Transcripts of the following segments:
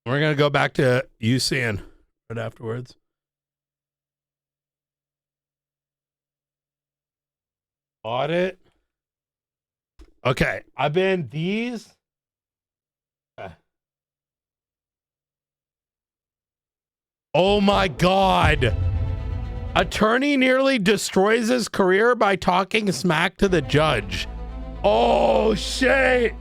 We're going to go back to UCN right afterwards. Audit. Okay. I've been these. Oh my God. Attorney nearly destroys his career by talking smack to the judge. Oh, shit.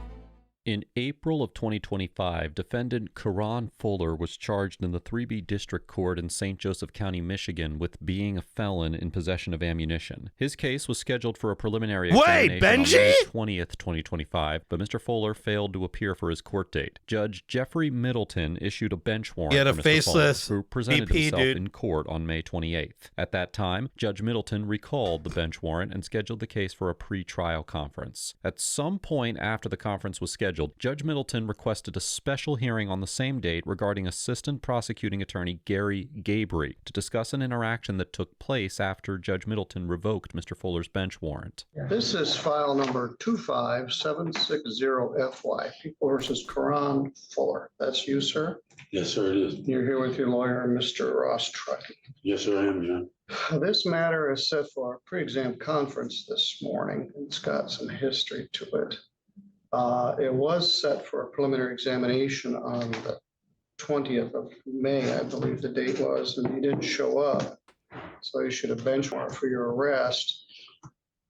In April of 2025, defendant Karan Fuller was charged in the 3B District Court in St. Joseph County, Michigan, with being a felon in possession of ammunition. His case was scheduled for a preliminary examination on May 20th, 2025, but Mr. Fuller failed to appear for his court date. Judge Jeffrey Middleton issued a bench warrant for Mr. Fuller, who presented himself in court on May 28th. At that time, Judge Middleton recalled the bench warrant and scheduled the case for a pre-trial conference. At some point after the conference was scheduled, Judge Middleton requested a special hearing on the same date regarding Assistant Prosecuting Attorney Gary Gabry to discuss an interaction that took place after Judge Middleton revoked Mr. Fuller's bench warrant. This is file number 25760FY, People versus Karan Fuller. That's you, sir? Yes, sir, it is. You're here with your lawyer, Mr. Ross Truckee. Yes, sir, I am, John. This matter is set for a pre-exam conference this morning. It's got some history to it. It was set for a preliminary examination on the 20th of May, I believe the date was, and you didn't show up. So you should have bench warrant for your arrest.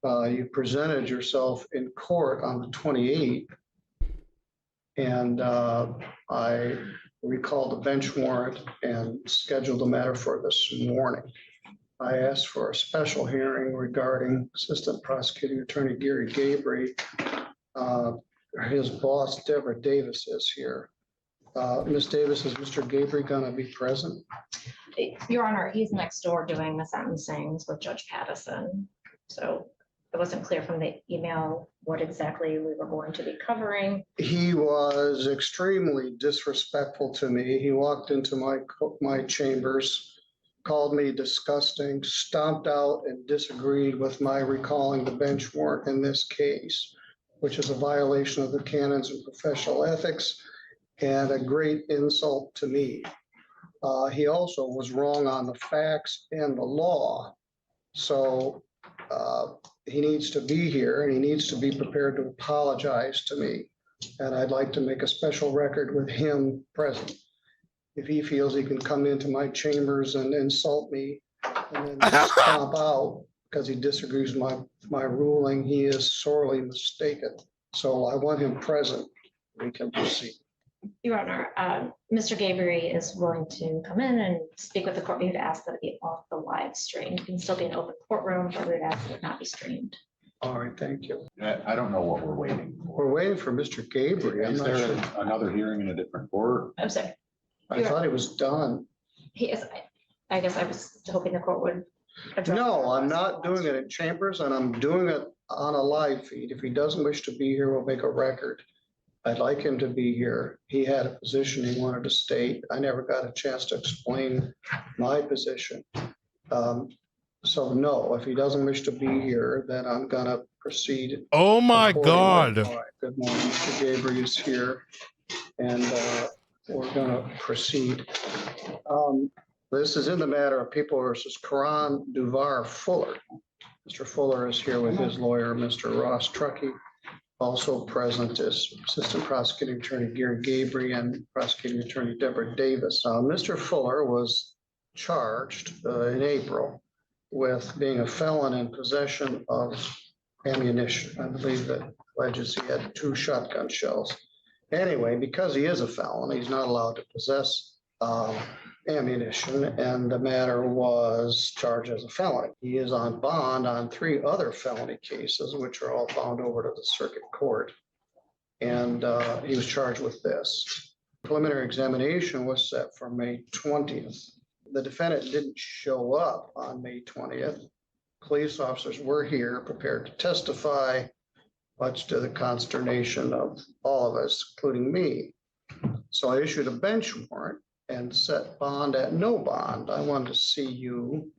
You presented yourself in court on the 28th, and I recalled the bench warrant and scheduled the matter for this morning. I asked for a special hearing regarding Assistant Prosecuting Attorney Gary Gabry. His boss, Deborah Davis, is here. Ms. Davis, is Mr. Gabry going to be present? Your Honor, he's next door doing the sentencings with Judge Pattison. So it wasn't clear from the email what exactly we were going to be covering. He was extremely disrespectful to me. He walked into my chambers, called me disgusting, stomped out and disagreed with my recalling the bench warrant in this case, which is a violation of the canons of professional ethics and a great insult to me. He also was wrong on the facts and the law. So he needs to be here and he needs to be prepared to apologize to me. And I'd like to make a special record with him present. If he feels he can come into my chambers and insult me and then stomp out because he disagrees with my ruling, he is sorely mistaken. So I want him present. We can proceed. Your Honor, Mr. Gabry is willing to come in and speak with the court. We would ask that it be off the live stream. It can still be an open courtroom, but we would ask that it not be streamed. All right, thank you. I don't know what we're waiting for. We're waiting for Mr. Gabry. I'm Is not there sure. another hearing in a different court? I'm sorry. I thought it was done. He is, I guess I was hoping the court would address. No, I'm not doing it in chambers and I'm doing it on a live feed. If he doesn't wish to be here, we'll make a record. I'd like him to be here. He had a position he wanted to state. I never got a chance to explain my position. So no, if he doesn't wish to be here, then I'm gonna proceed. Oh my God. All right, good morning, Mr. Gabry is here and we're gonna proceed. This is in the matter of People versus Karan Duvar Fuller. Mr. Fuller is here with his lawyer, Mr. Ross Truckee. Also present is Assistant Prosecuting Attorney Gary Gabry and Prosecuting Attorney Deborah Davis. Mr. Fuller was charged in April with being a felon in possession of ammunition. I believe that alleges he had 2 shotgun shells. Anyway, because he is a felon, he's not allowed to possess ammunition, and the matter was charged as a felony. He is on bond on 3 other felony cases, which are all bound over to the circuit court. And he was charged with this. Preliminary examination was set for May 20th. The defendant didn't show up on May 20th. Police officers were here prepared to testify, much to the consternation of all of us, including me. So I issued a bench warrant and set bond at no bond. I wanted to see you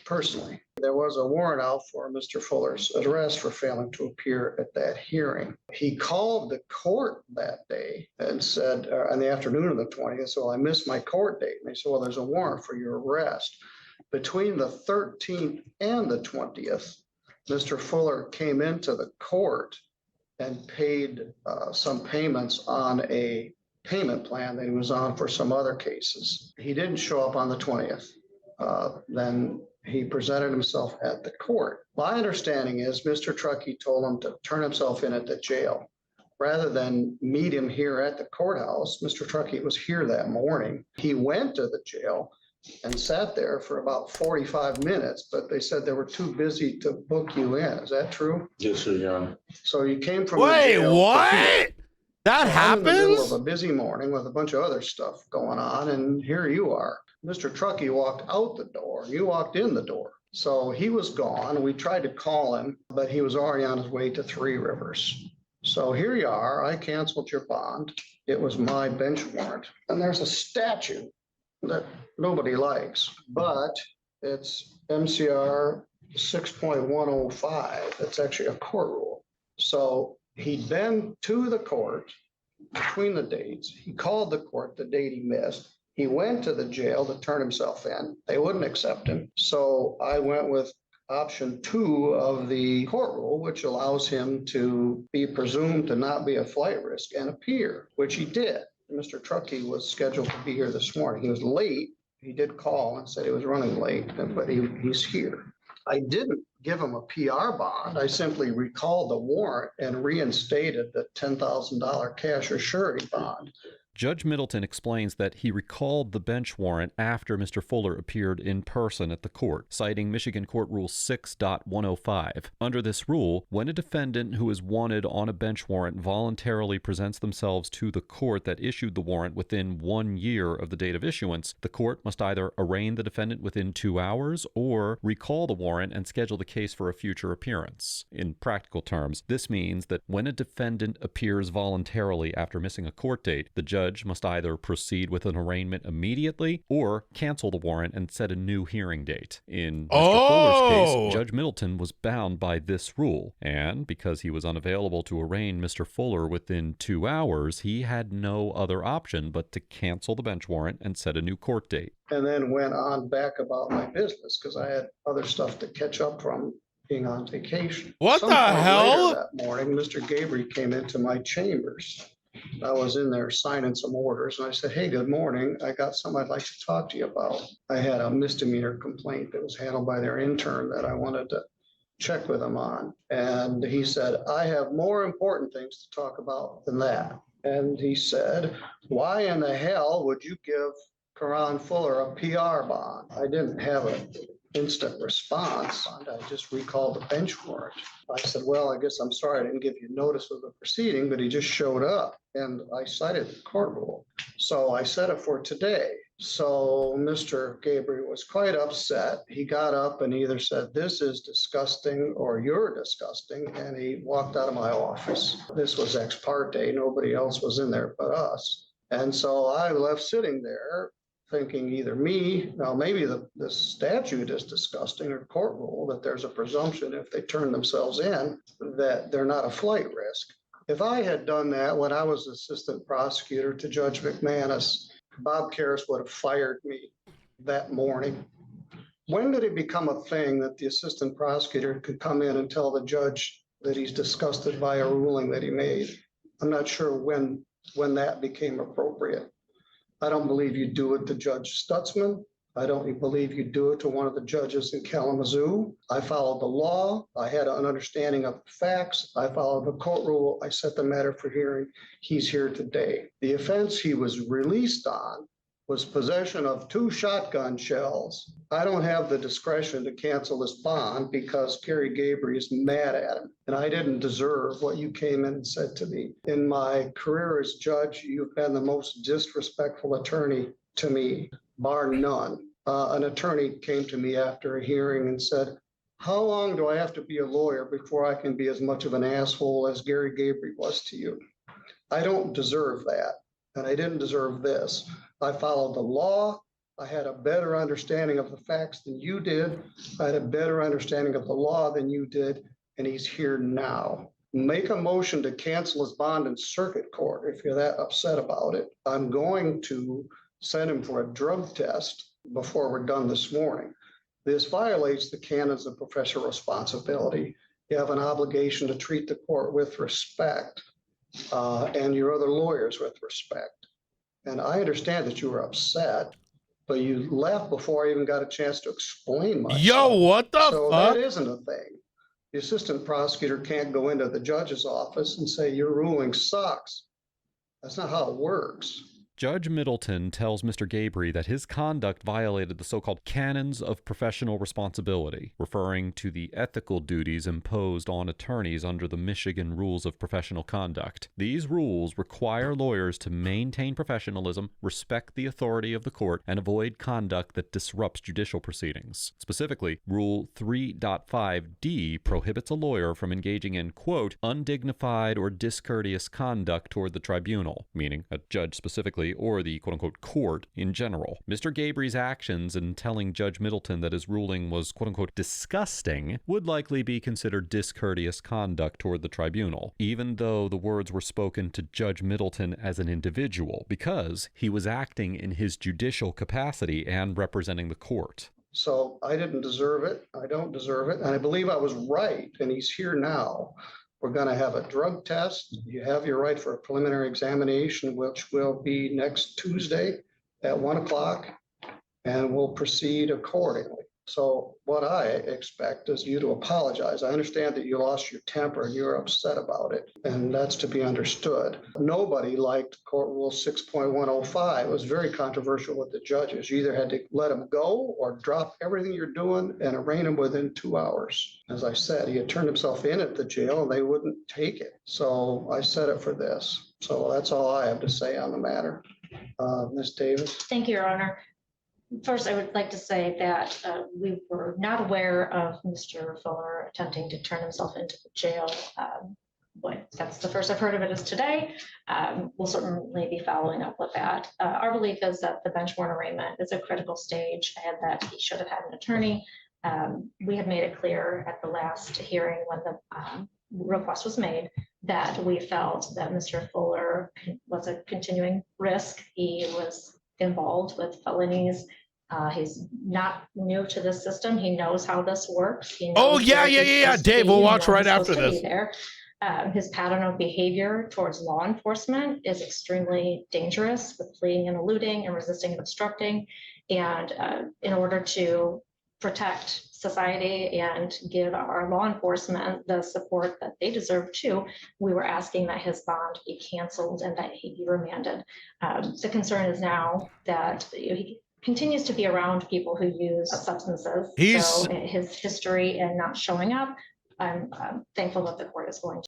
personally. there was a warrant out for Mr. Fuller's arrest for failing to appear at that hearing. He called the court that day and said, in the afternoon of the 20th, so I missed my court date. And they said, well, there's a warrant for your arrest. Between the 13th and the 20th, Mr. Fuller came into the court and paid some payments on a payment plan that he was on for some other cases. He didn't show up on the 20th. Then he presented himself at the court. My understanding is Mr. Truckee told him to turn himself in at the jail. Rather than meet him here at the courthouse, Mr. Truckee was here that morning. He went to the jail and sat there for about 45 minutes, but they said they were too busy to book you in. Is that true? Yes, sir, Your Honor. So you came from the Wait, jail to what? here. That I'm in the middle happens? of a busy morning with a bunch of other stuff going on, and here you are. Mr. Truckee walked out the door, you walked in the door. So he was gone. We tried to call him, but he was already on his way to Three Rivers. So here you are. I canceled your bond. It was my bench warrant. And there's a statute that nobody likes, but it's MCR 6.105. It's actually a court rule. So he'd been to the court between the dates. He called the court the date he missed. He went to the jail to turn himself in. They wouldn't accept him. So I went with option 2 of the court rule, which allows him to be presumed to not be a flight risk and appear, which he did. Mr. Truckee was scheduled to be here this morning. He was late. He did call and said he was running late, but he's here. I didn't give him a PR bond. I simply recalled the warrant and reinstated the $10,000 cash or surety bond. Judge Middleton explains that he recalled the bench warrant after Mr. Fuller appeared in person at the court, citing Michigan Court Rule 6.105. Under this rule, when a defendant who is wanted on a bench warrant voluntarily presents themselves to the court that issued the warrant within 1 year of the date of issuance, the court must either arraign the defendant within 2 hours or recall the warrant and schedule the case for a future appearance. In practical terms, this means that when a defendant appears voluntarily after missing a court date, the judge must either proceed with an arraignment immediately or cancel the warrant and set a new hearing date. In Mr. Fuller's case, Judge Middleton was bound by this rule, and because he was unavailable to arraign Mr. Fuller within 2 hours, he had no other option but to cancel the bench warrant and set a new court date. And then went on back about my business because I had other stuff to catch up from being on vacation. What the Sometime hell? later that morning, Mr. Gabriel came into my chambers. I was in there signing some orders and I said, hey, good morning. I got something I'd like to talk to you about. I had a misdemeanor complaint that was handled by their intern that I wanted to check with him on. And he said, I have more important things to talk about than that. And he said, why in the hell would you give Karan Fuller a PR bond? I didn't have an instant response. I just recalled the bench warrant. I said, well, I guess I'm sorry I didn't give you notice of the proceeding, but he just showed up and I cited the court rule. So I set it for today. So Mr. Gabriel was quite upset. He got up and either said, this is disgusting or you're disgusting. And he walked out of my office. This was ex parte. Nobody else was in there but us. And so I left sitting there thinking either maybe the statute is disgusting or court rule that there's a presumption if they turn themselves in that they're not a flight risk. If I had done that when I was assistant prosecutor to Judge McManus, Bob Karras would have fired me that morning. When did it become a thing that the assistant prosecutor could come in and tell the judge that he's disgusted by a ruling that he made? I'm not sure when that became appropriate. I don't believe you do it to Judge Stutzman. I don't believe you do it to one of the judges in Kalamazoo. I followed the law. I had an understanding of the facts. I followed the court rule. I set the matter for hearing. He's here today. The offense he was released on was possession of 2 shotgun shells. I don't have the discretion to cancel this bond because Gary Gabriel is mad at him. And I didn't deserve what you came in and said to me. In my career as judge, you've been the most disrespectful attorney to me, bar none. An attorney came to me after a hearing and said, how long do I have to be a lawyer before I can be as much of an asshole as Gary Gabriel was to you? I don't deserve that. And I didn't deserve this. I followed the law. I had a better understanding of the facts than you did. I had a better understanding of the law than you did, and he's here now. Make a motion to cancel his bond in circuit court if you're that upset about it. I'm going to send him for a drug test before we're done this morning. This violates the canons of professional responsibility. You have an obligation to treat the court with respect, and your other lawyers with respect. And I understand that you were upset, but you left before I even got a chance to explain myself. Yo, what the So fuck? that isn't a thing. The assistant prosecutor can't go into the judge's office and say, your ruling sucks. That's not how it works. Judge Middleton tells Mr. Gabry that his conduct violated the so-called canons of professional responsibility, referring to the ethical duties imposed on attorneys under the Michigan Rules of Professional Conduct. These rules require lawyers to maintain professionalism, respect the authority of the court, and avoid conduct that disrupts judicial proceedings. Specifically, Rule 3.5D prohibits a lawyer from engaging in, quote, undignified or discourteous conduct toward the tribunal, meaning a judge specifically, or the quote-unquote court in general. Mr. Gabry's actions in telling Judge Middleton that his ruling was quote-unquote disgusting would likely be considered discourteous conduct toward the tribunal, even though the words were spoken to Judge Middleton as an individual, because he was acting in his judicial capacity and representing the court. So I didn't deserve it. I don't deserve it. And I believe I was right, and he's here now. We're going to have a drug test. You have your right for a preliminary examination, which will be next Tuesday at 1 o'clock, and we'll proceed accordingly. So what I expect is you to apologize. I understand that you lost your temper and you're upset about it, and that's to be understood. Nobody liked Court Rule 6.105. It was very controversial with the judges. You either had to let him go or drop everything you're doing and arraign him within 2 hours. As I said, he had turned himself in at the jail and they wouldn't take it. So I set it for this. So that's all I have to say on the matter. Ms. Davis? Thank you, Your Honor. First, I would like to say that we were not aware of Mr. Fuller attempting to turn himself into the jail. But that's the first I've heard of it is today. We'll certainly be following up with that. Our belief is that the bench warrant arraignment is a critical stage and that he should have had an attorney. We had made it clear at the last hearing when the request was made that we felt that Mr. Fuller was a continuing risk. He was involved with felonies. He's not new to this system. He knows how this works. He knows Oh, yeah. Dave, we'll watch right after this. His pattern of behavior towards law enforcement is extremely dangerous, with fleeing and eluding and resisting and obstructing. And in order to protect society and give our law enforcement the support that they deserve too, we were asking that his bond be canceled and that he be remanded. The concern is now that he continues to be around people who use substances. So his history and not showing up, I'm thankful that the court is going to.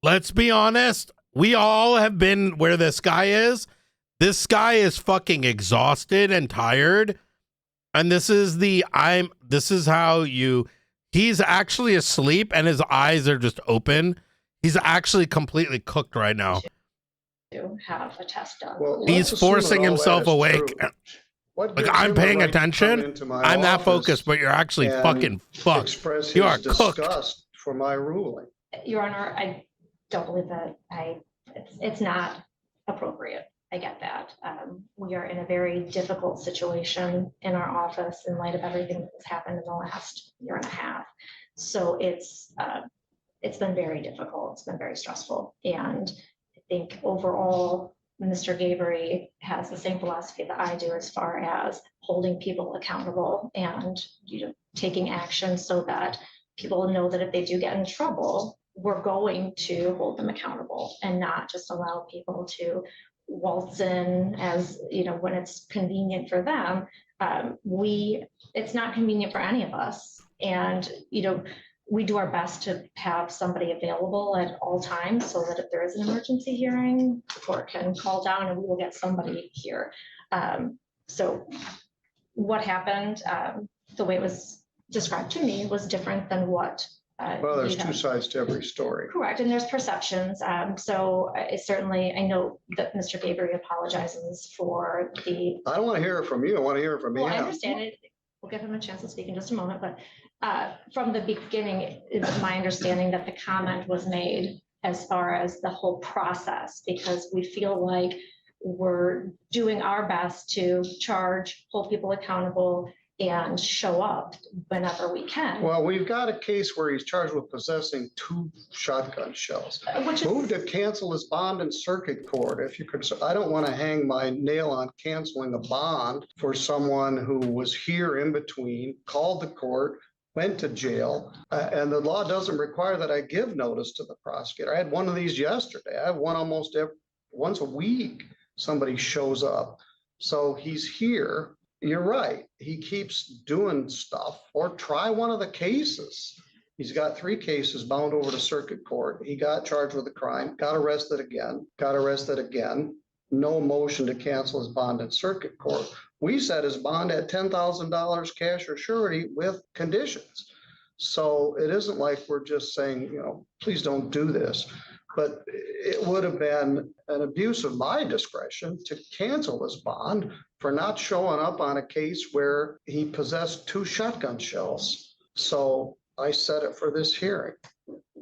Let's be honest. We all have been where this guy is. This guy is fucking exhausted and tired. And this is he's actually asleep and his eyes are just open. He's actually completely cooked right now. To have a test done. Well, he's forcing himself awake. Like, I'm paying attention. I'm that focused, but you're actually fucking fucked. You are cooked. For my ruling. Your Honor, I don't believe that it's not appropriate. I get that. We are in a very difficult situation in our office in light of everything that has happened in the last year and a half. So it's been very difficult. It's been very stressful. And I think overall, Mr. Gabry has the same philosophy that I do as far as holding people accountable and taking action so that people know that if they do get in trouble, we're going to hold them accountable and not just allow people to waltz in as, when it's convenient for them. It's not convenient for any of us. And, we do our best to have somebody available at all times so that if there is an emergency hearing, the court can call down and we will get somebody here. So what happened, the way it was described to me was different than what Well, there's we two have- sides to every story. Correct, and there's perceptions. So it's certainly, I know that Mr. Gabriel apologizes for the, I don't want to hear it from you. I want to hear it from well, I him. understand it. We'll give him a chance to speak in just a moment, but from the beginning, it's my understanding that the comment was made as far as the whole process, because we feel like we're doing our best to charge, hold people accountable, and show up whenever we can. Well, we've got a case where he's charged with possessing 2 shotgun shells. Which Move is, to cancel his bond in circuit court. If you could, I don't want to hang my nail on canceling a bond for someone who was here in between, called the court, went to jail, and the law doesn't require that I give notice to the prosecutor. I had one of these yesterday. I have one almost once a week. Somebody shows up. So he's here. You're right. He keeps doing stuff, or try one of the cases. He's got 3 cases bound over to circuit court. He got charged with a crime, got arrested again, no motion to cancel his bond in circuit court. We set his bond at $10,000 cash or surety with conditions. So it isn't like we're just saying, please don't do this. But it would have been an abuse of my discretion to cancel his bond for not showing up on a case where he possessed 2 shotgun shells. So I set it for this hearing,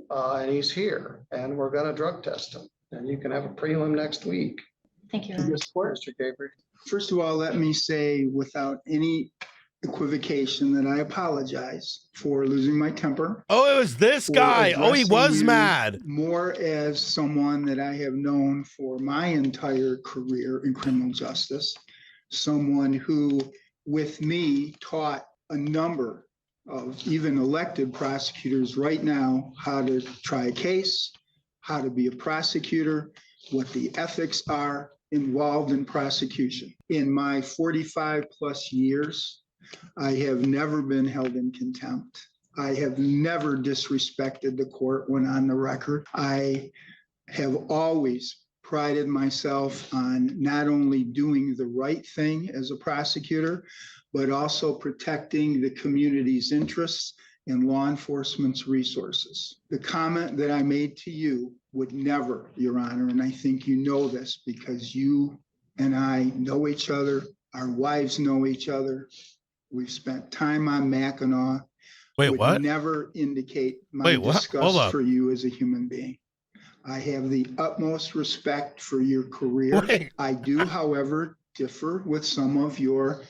and he's here, and we're going to drug test him. And you can have a prelim next week. thank you. Mr. Gabriel. First of all, let me say without any equivocation that I apologize for losing my temper. Oh, it was this for guy. Oh, he addressing was you mad. More as someone that I have known for my entire career in criminal justice, someone who, with me, taught a number of even elected prosecutors right now how to try a case, how to be a prosecutor, what the ethics are involved in prosecution. In my 45 plus years, I have never been held in contempt. I have never disrespected the court when on the record. I have always prided myself on not only doing the right thing as a prosecutor, but also protecting the community's interests and law enforcement's resources. The comment that I made to you would never, Your Honor, and I think you know this because you and I know each other, our wives know each other. We've spent time on Mackinac. Wait, would what? never indicate my Wait, what? Hold disgust up. for you as a human being. I have the utmost respect for your career. Wait. I do, however, differ with some of your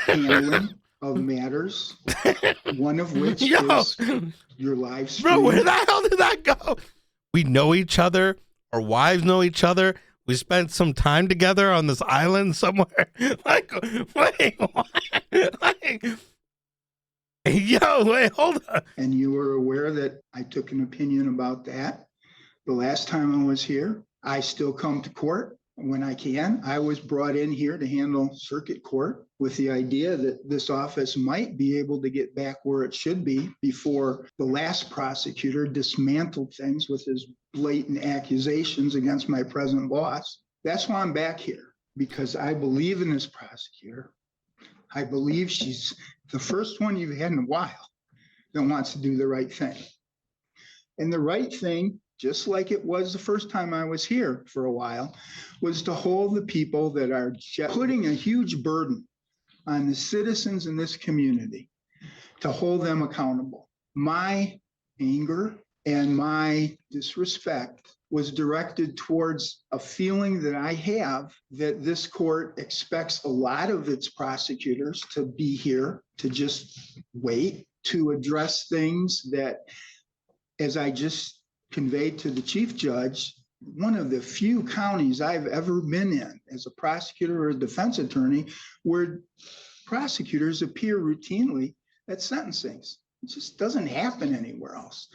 handling of matters, one of which Yo, is your live stream. bro, where the hell did that go? We know each other. Our wives know each other. We spent some time together on this island somewhere. Like, wait, what? Like, yo, wait, hold on. And you were aware that I took an opinion about that. The last time I was here, I still come to court when I can. I was brought in here to handle circuit court with the idea that this office might be able to get back where it should be before the last prosecutor dismantled things with his blatant accusations against my present boss. That's why I'm back here, because I believe in this prosecutor. I believe she's the first one you've had in a while that wants to do the right thing. And the right thing, just like it was the first time I was here for a while, was to hold the people that are putting a huge burden on the citizens in this community, to hold them accountable. My anger and my disrespect was directed towards a feeling that I have that this court expects a lot of its prosecutors to be here, to just wait, to address things that, as I just conveyed to the chief judge, one of the few counties I've ever been in as a prosecutor or a defense attorney where prosecutors appear routinely at sentencings. It just doesn't happen anywhere else.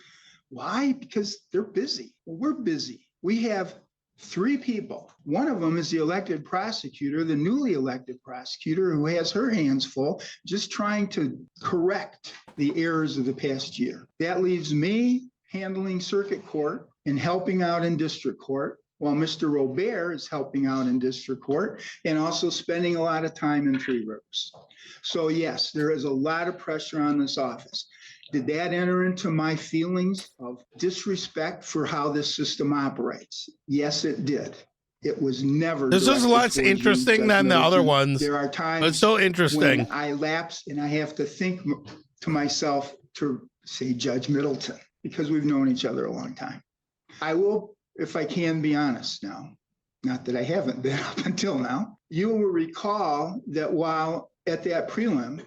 Why? Because they're busy. Well, we're busy. We have 3 people. One of them is the elected prosecutor, the newly elected prosecutor who has her hands full, just trying to correct the errors of the past year. That leaves me handling circuit court and helping out in district court, while Mr. Robert is helping out in district court and also spending a lot of time in Three Rivers. So yes, there is a lot of pressure on this office. Did that enter into my feelings of disrespect for how this system operates? Yes, it did. It was never. This is directed less towards you, interesting Judge than the other Middleton. ones. There are It's times so interesting. when I lapse and I have to think to myself to say Judge Middleton, because we've known each other a long time. I will, if I can be honest now, not that I haven't been up until now. You will recall that while at that prelim,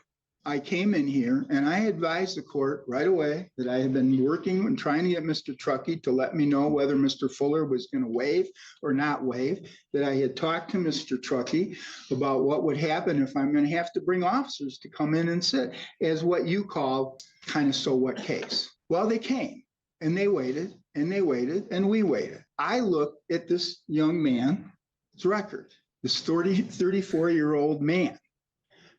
I came in here and I advised the court right away that I had been working and trying to get Mr. Truckee to let me know whether Mr. Fuller was going to waive or not waive, that I had talked to Mr. Truckee about what would happen if I'm going to have to bring officers to come in and sit as what you call kind of so what case. Well, they came and they waited and they waited and we waited. I looked at this young man's record, this 34-year-old man.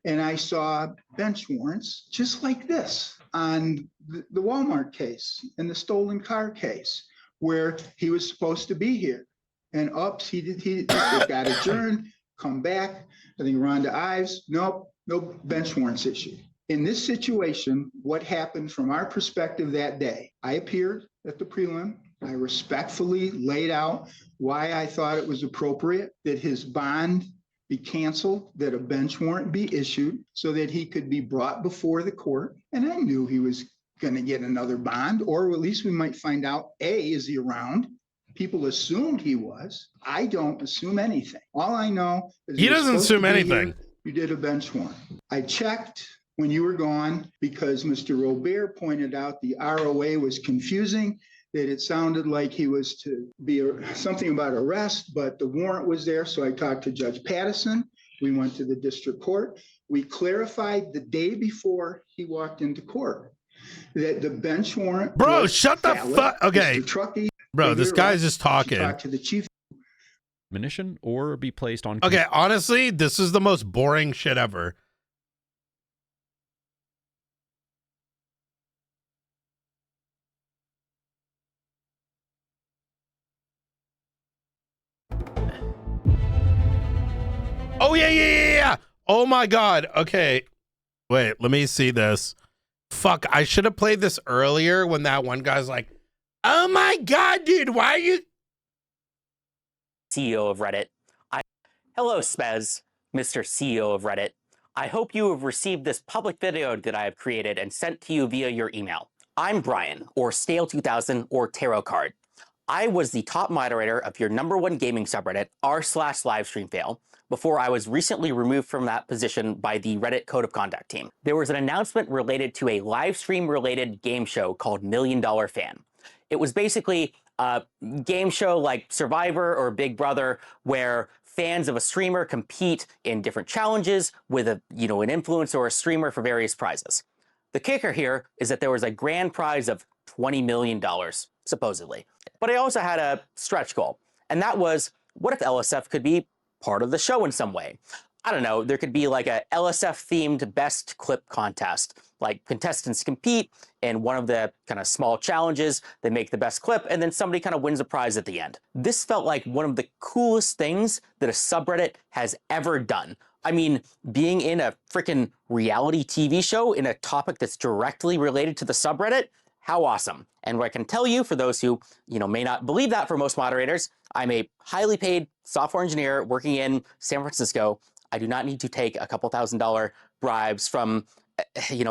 And I saw bench warrants just like this on the Walmart case and the stolen car case, where he was supposed to be here. And ups, he got adjourned, come back. I think Rhonda Ives, nope, no bench warrants issued. In this situation, what happened from our perspective that day, I appeared at the prelim. I respectfully laid out why I thought it was appropriate that his bond be canceled, that a bench warrant be issued so that he could be brought before the court. And I knew he was going to get another bond, or at least we might find out, A, is he around? People assumed he was. I don't assume anything. All I know is He doesn't assume anything. you did a bench warrant. I checked when you were gone because Mr. Robert pointed out the ROA was confusing, that it sounded like he was to be something about arrest, but the warrant was there. So I talked to Judge Pattison. We went to the district court. We clarified the day before he walked into court that the bench warrant. Bro, shut the fuck. Okay. Mr. Truckee, Bro, this guy's just talking. talked to the chief. Admonition or be placed on. Okay, honestly, this is the most boring shit ever. Oh, yeah. Oh, my God. Okay. Wait, let me see this. Fuck, I should have played this earlier when that one guy's like, oh, my God, dude, why are you... CEO of Reddit. Hello, Spez, Mr. CEO of Reddit. I hope you have received this public video that I have created and sent to you via your email. I'm Brian, or Stale2000, or Tarot Card. I was the top moderator of your #1 gaming subreddit, r/livestreamfail, before I was recently removed from that position by the Reddit Code of Conduct team. There was an announcement related to a live stream related game show called $1 Million Fan. It was basically a game show like Survivor or Big Brother, where fans of a streamer compete in different challenges with an influencer or a streamer for various prizes. The kicker here is that there was a grand prize of $20 million, supposedly. But I also had a stretch goal, and that was, what if LSF could be part of the show in some way? I don't know, there could be like a LSF-themed best clip contest. Like contestants compete in one of the kind of small challenges, they make the best clip, and then somebody kind of wins a prize at the end. This felt like one of the coolest things that a subreddit has ever done. I mean, being in a freaking reality TV show in a topic that's directly related to the subreddit, how awesome. And what I can tell you, for those who, may not believe that for most moderators, I'm a highly paid software engineer working in San Francisco. I do not need to take a couple $1,000 bribes from,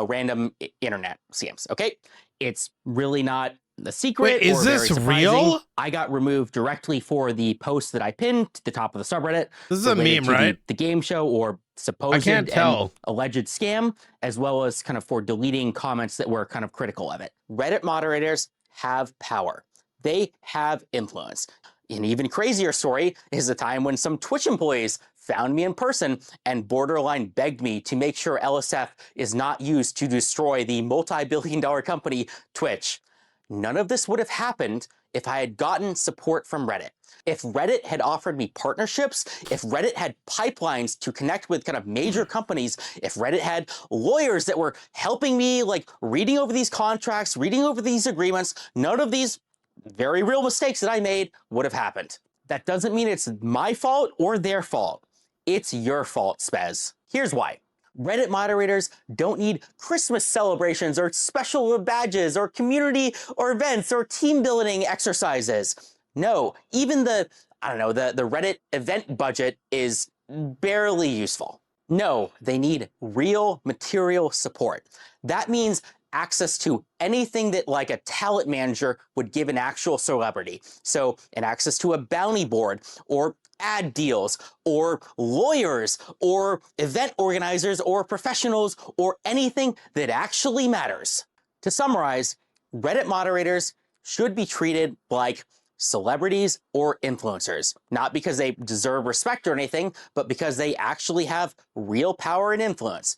random internet scams, okay? It's really not a secret. Wait, is this real? I got removed directly for the post that I pinned to the top of the subreddit. This is a meme, right? The game show or supposed I can't tell. alleged scam, as well as kind of for deleting comments that were kind of critical of it. Reddit moderators have power. They have influence. An even crazier story is the time when some Twitch employees found me in person and borderline begged me to make sure LSF is not used to destroy the multi-billion-dollar company Twitch. None of this would have happened if I had gotten support from Reddit. If Reddit had offered me partnerships, if Reddit had pipelines to connect with kind of major companies, if Reddit had lawyers that were helping me, like reading over these contracts, reading over these agreements, none of these very real mistakes that I made would have happened. That doesn't mean it's my fault or their fault. It's your fault, Spez. Here's why. Reddit moderators don't need Christmas celebrations or special badges or community or events or team building exercises. No, even the Reddit event budget is barely useful. No, they need real material support. That means access to anything that like a talent manager would give an actual celebrity. So an access to a bounty board or ad deals or lawyers or event organizers or professionals or anything that actually matters. To summarize, Reddit moderators should be treated like celebrities or influencers, not because they deserve respect or anything, but because they actually have real power and influence.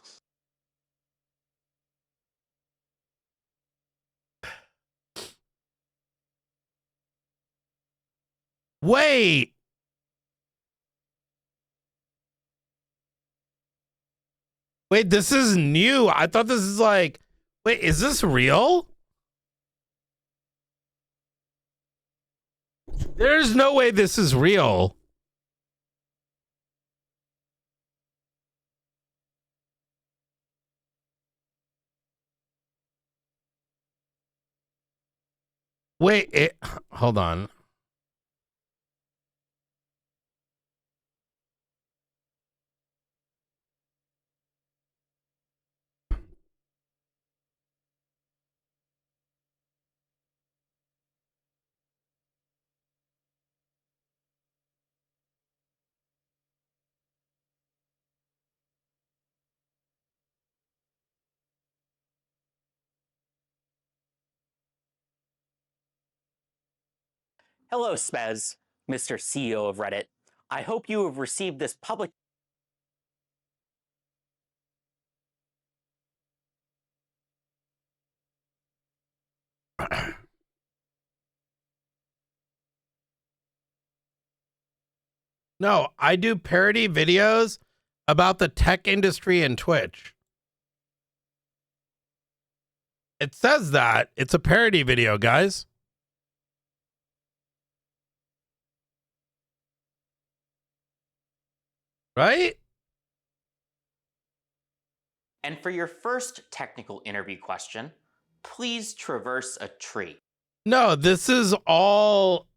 Wait. Wait, this is new. I thought this is like, wait, is this real? There's no way this is real. Wait, hold on. Hello, Spez, Mr. CEO of Reddit. I hope you have received this public. No, I do parody videos about the tech industry and Twitch. It says that. It's a parody video, guys. Right? And for your first technical interview question, please traverse a tree. No, this is all...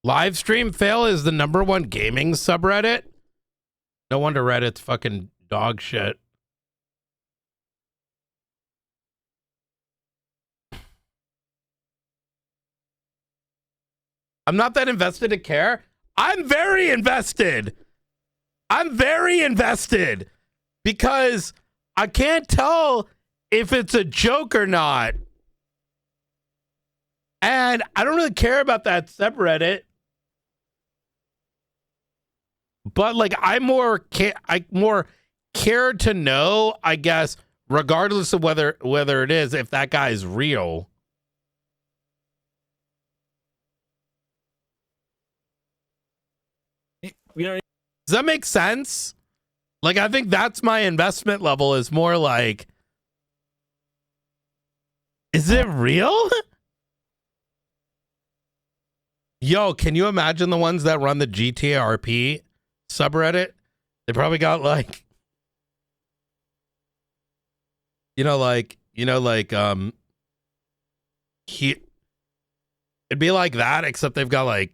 Live stream fail is the #1 gaming subreddit. No wonder Reddit's fucking dog shit. I'm not that invested to care. I'm very invested. I'm very invested because I can't tell if it's a joke or not. And I don't really care about that subreddit. But like I more care to know, I guess, regardless of whether it is, if that guy's real. Does that make sense? Like, I think that's my investment level, is more like, is it real? Yo, can you imagine the ones that run the gtarp subreddit? They probably got like, it'd be like that, except they've got like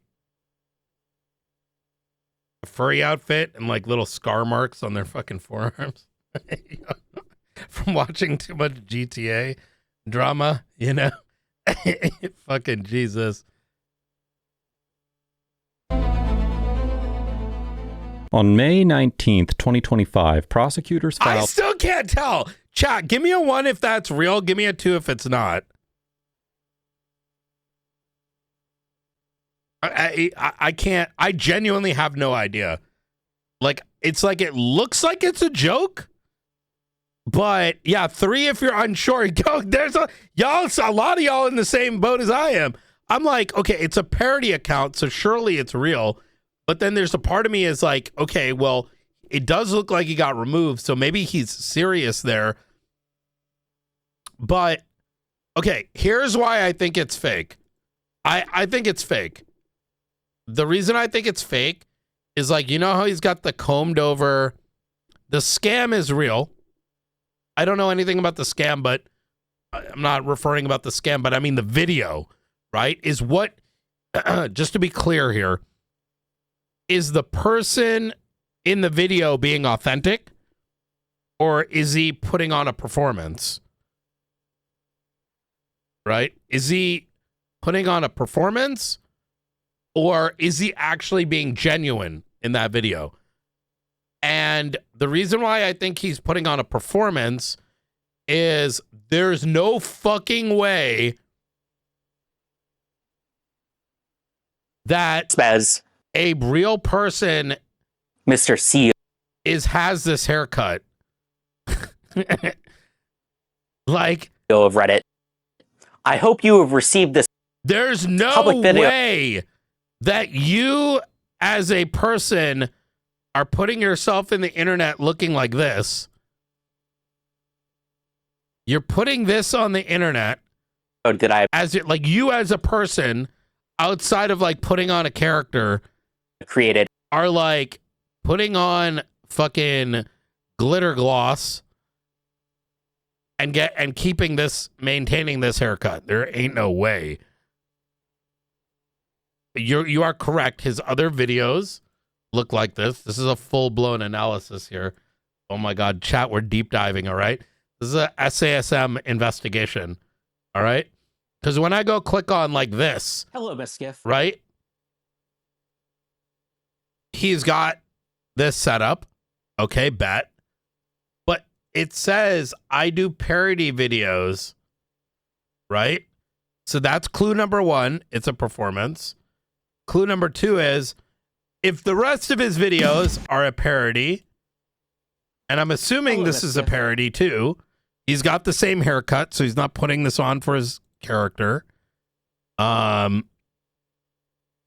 a furry outfit and like little scar marks on their fucking forearms from watching too much GTA drama, fucking Jesus. On May 19th, 2025, prosecutors I filed... still can't tell. Chat, give me a 1 if that's real. Give me a 2 if it's not. I can't. I genuinely have no idea. Like, it's like it looks like it's a joke. But yeah, 3 if you're unsure. Yo, there's a lot of y'all in the same boat as I am. I'm like, okay, it's a parody account, so surely it's real. But then there's a part of me is like, okay, well, it does look like he got removed, so maybe he's serious there. But okay, here's why I think it's fake. I think it's fake. The reason I think it's fake is like, you know how he's got the combed over. The scam is real. I don't know anything about the scam, but I'm not referring about the scam, but I mean the video, right? Is what, just to be clear here, is the person in the video being authentic, or is he putting on a performance? Right? Is he putting on a performance, or is he actually being genuine in that video? And the reason why I think he's putting on a performance is there's no fucking way that Spaz, a real person Mr. CEO has this haircut. Like, of Reddit. I hope you have received this there's no public video. way that you as a person are putting yourself in the internet looking like this. You're putting this on the internet that I as it, like, you as a person outside of like putting on a character created are like putting on fucking glitter gloss and maintaining this haircut. There ain't no way. You are correct. His other videos look like this. This is a full-blown analysis here. Oh my God, chat, we're deep diving, all right? This is a SASM investigation, all right? Because when I go click on like this, Hello, Miss Skiff. right? He's got this set up. Okay, bet. But it says I do parody videos, right? So that's clue number 1. It's a performance. Clue number 2 is if the rest of his videos are a parody, and I'm assuming this is a parody too, he's got the same haircut, so he's not putting this on for his character.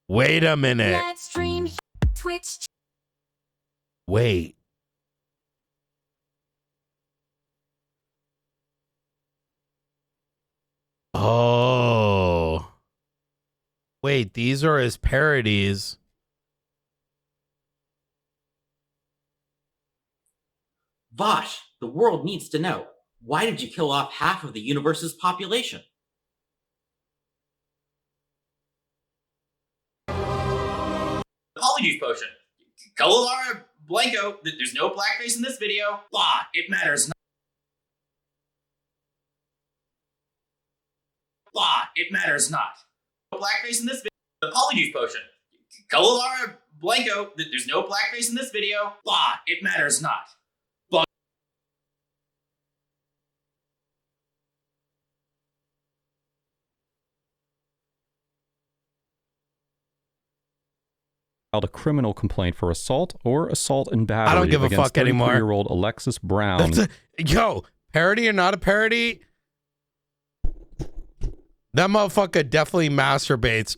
Wait a minute. Live stream Twitch. Wait. Oh. Wait, these are his parodies. Vosh, the world needs to know. Why did you kill off half of the universe's population? Apologies potion. Cololara Blanco, there's no blackface in this video. Blah, it matters not. Blah, it matters not. No blackface in this video. Apologies potion. Cololara Blanco, there's no blackface in this video. Blah, it matters not. Filed a criminal complaint for assault or assault and battery I don't give a against fuck anymore. 33-year-old Alexis Brown. Yo, parody or not a parody? That motherfucker definitely masturbates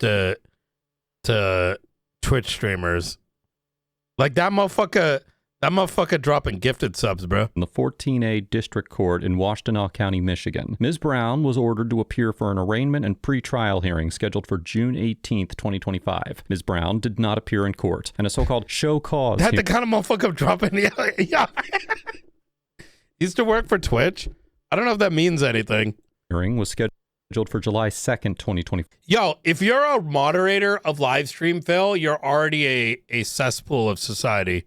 to Twitch streamers. Like that motherfucker dropping gifted subs, bro. In the 14A District Court in Washtenaw County, Michigan. Ms. Brown was ordered to appear for an arraignment and pre-trial hearing scheduled for June 18th, 2025. Ms. Brown did not appear in court, and a so-called show cause... That's the kind of motherfucker dropping... Yeah. Used to work for Twitch. I don't know if that means anything. Hearing was scheduled for July 2nd, 2020. Yo, if you're a moderator of live stream, Phil, you're already a cesspool of society.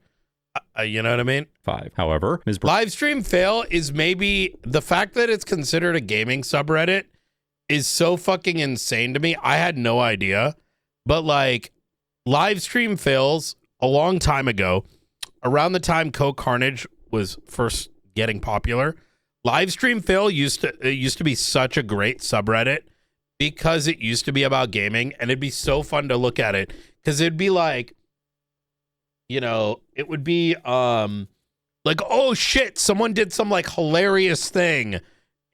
You know what I mean? 5. However, Ms. Live stream fail is maybe the fact that it's considered a gaming subreddit is so fucking insane to me. I had no idea. But like live stream fails a long time ago, around the time Co Carnage was first getting popular, Livestream Phil used to be such a great subreddit because it used to be about gaming, and it'd be so fun to look at it because it'd be like, you know, it would be like, oh shit, someone did some like hilarious thing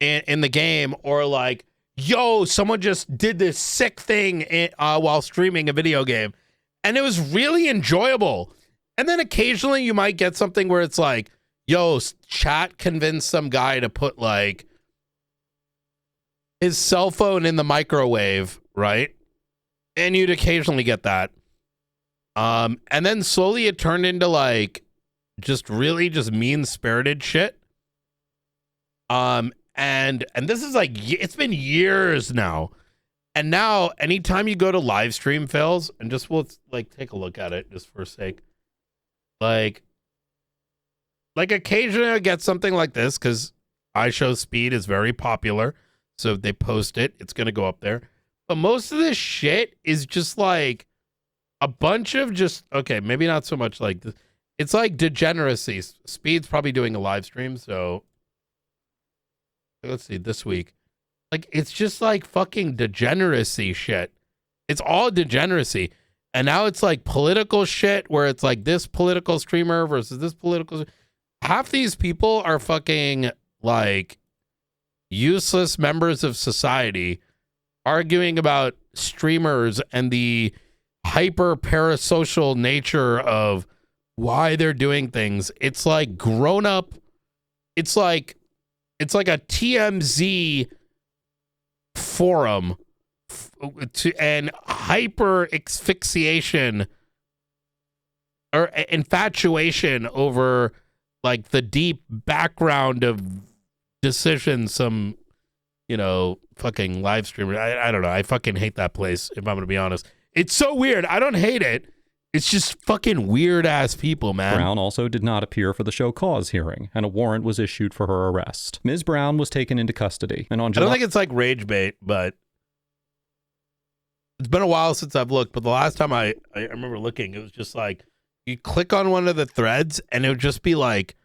in the game, or like, yo, someone just did this sick thing while streaming a video game, and it was really enjoyable. And then occasionally you might get something where it's like, yo, chat convinced some guy to put like his cell phone in the microwave, right? And you'd occasionally get that. And then slowly it turned into like just really just mean-spirited shit. And this is like, it's been years now. And now anytime you go to live stream fails, and just we'll like take a look at it just for a sake. Like occasionally I get something like this because iShowSpeed is very popular. So if they post it, it's going to go up there. But most of this shit is just like a bunch of just, okay, maybe not so much like this. It's like degeneracy. Speed's probably doing a live stream. So let's see, this week. Like, it's just like fucking degeneracy shit. It's all degeneracy. And now it's like political shit where it's like this political streamer versus this political. Half these people are fucking like useless members of society arguing about streamers and the hyper parasocial nature of why they're doing things. It's like grown up. It's like a TMZ forum and hyper asphyxiation or infatuation over like the deep background of decisions some, you know, fucking live streamer. I don't know. I fucking hate that place, if I'm gonna be honest. It's so weird. I don't hate it. It's just fucking weird ass people, man. Brown also did not appear for the show cause hearing, and a warrant was issued for her arrest. Ms. Brown was taken into custody, and on July— I don't think it's like rage bait, but it's been a while since I've looked. But the last time I remember looking, it was just like you click on one of the threads, and it would just be like,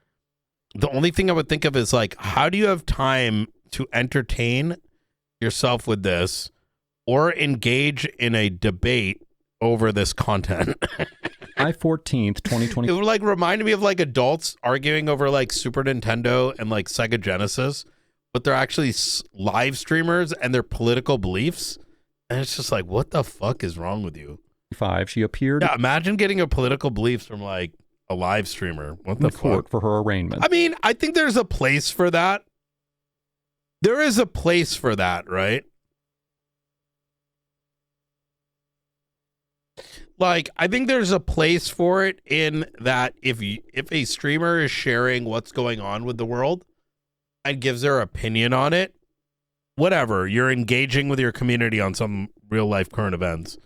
the only thing I would think of is like, how do you have time to entertain yourself with this or engage in a debate over this content? July 14th, 2020. It would like reminded me of like adults arguing over like Super Nintendo and like Sega Genesis, but they're actually live streamers and their political beliefs. And it's just like, what the fuck is wrong with you? She appeared— Yeah, imagine getting a political beliefs from like a live streamer. What the court fuck? for her arraignment. I mean, I think there's a place for that. There is a place for that, right? Like, I think there's a place for it in that if a streamer is sharing what's going on with the world and gives their opinion on it, whatever, you're engaging with your community on some real life current events.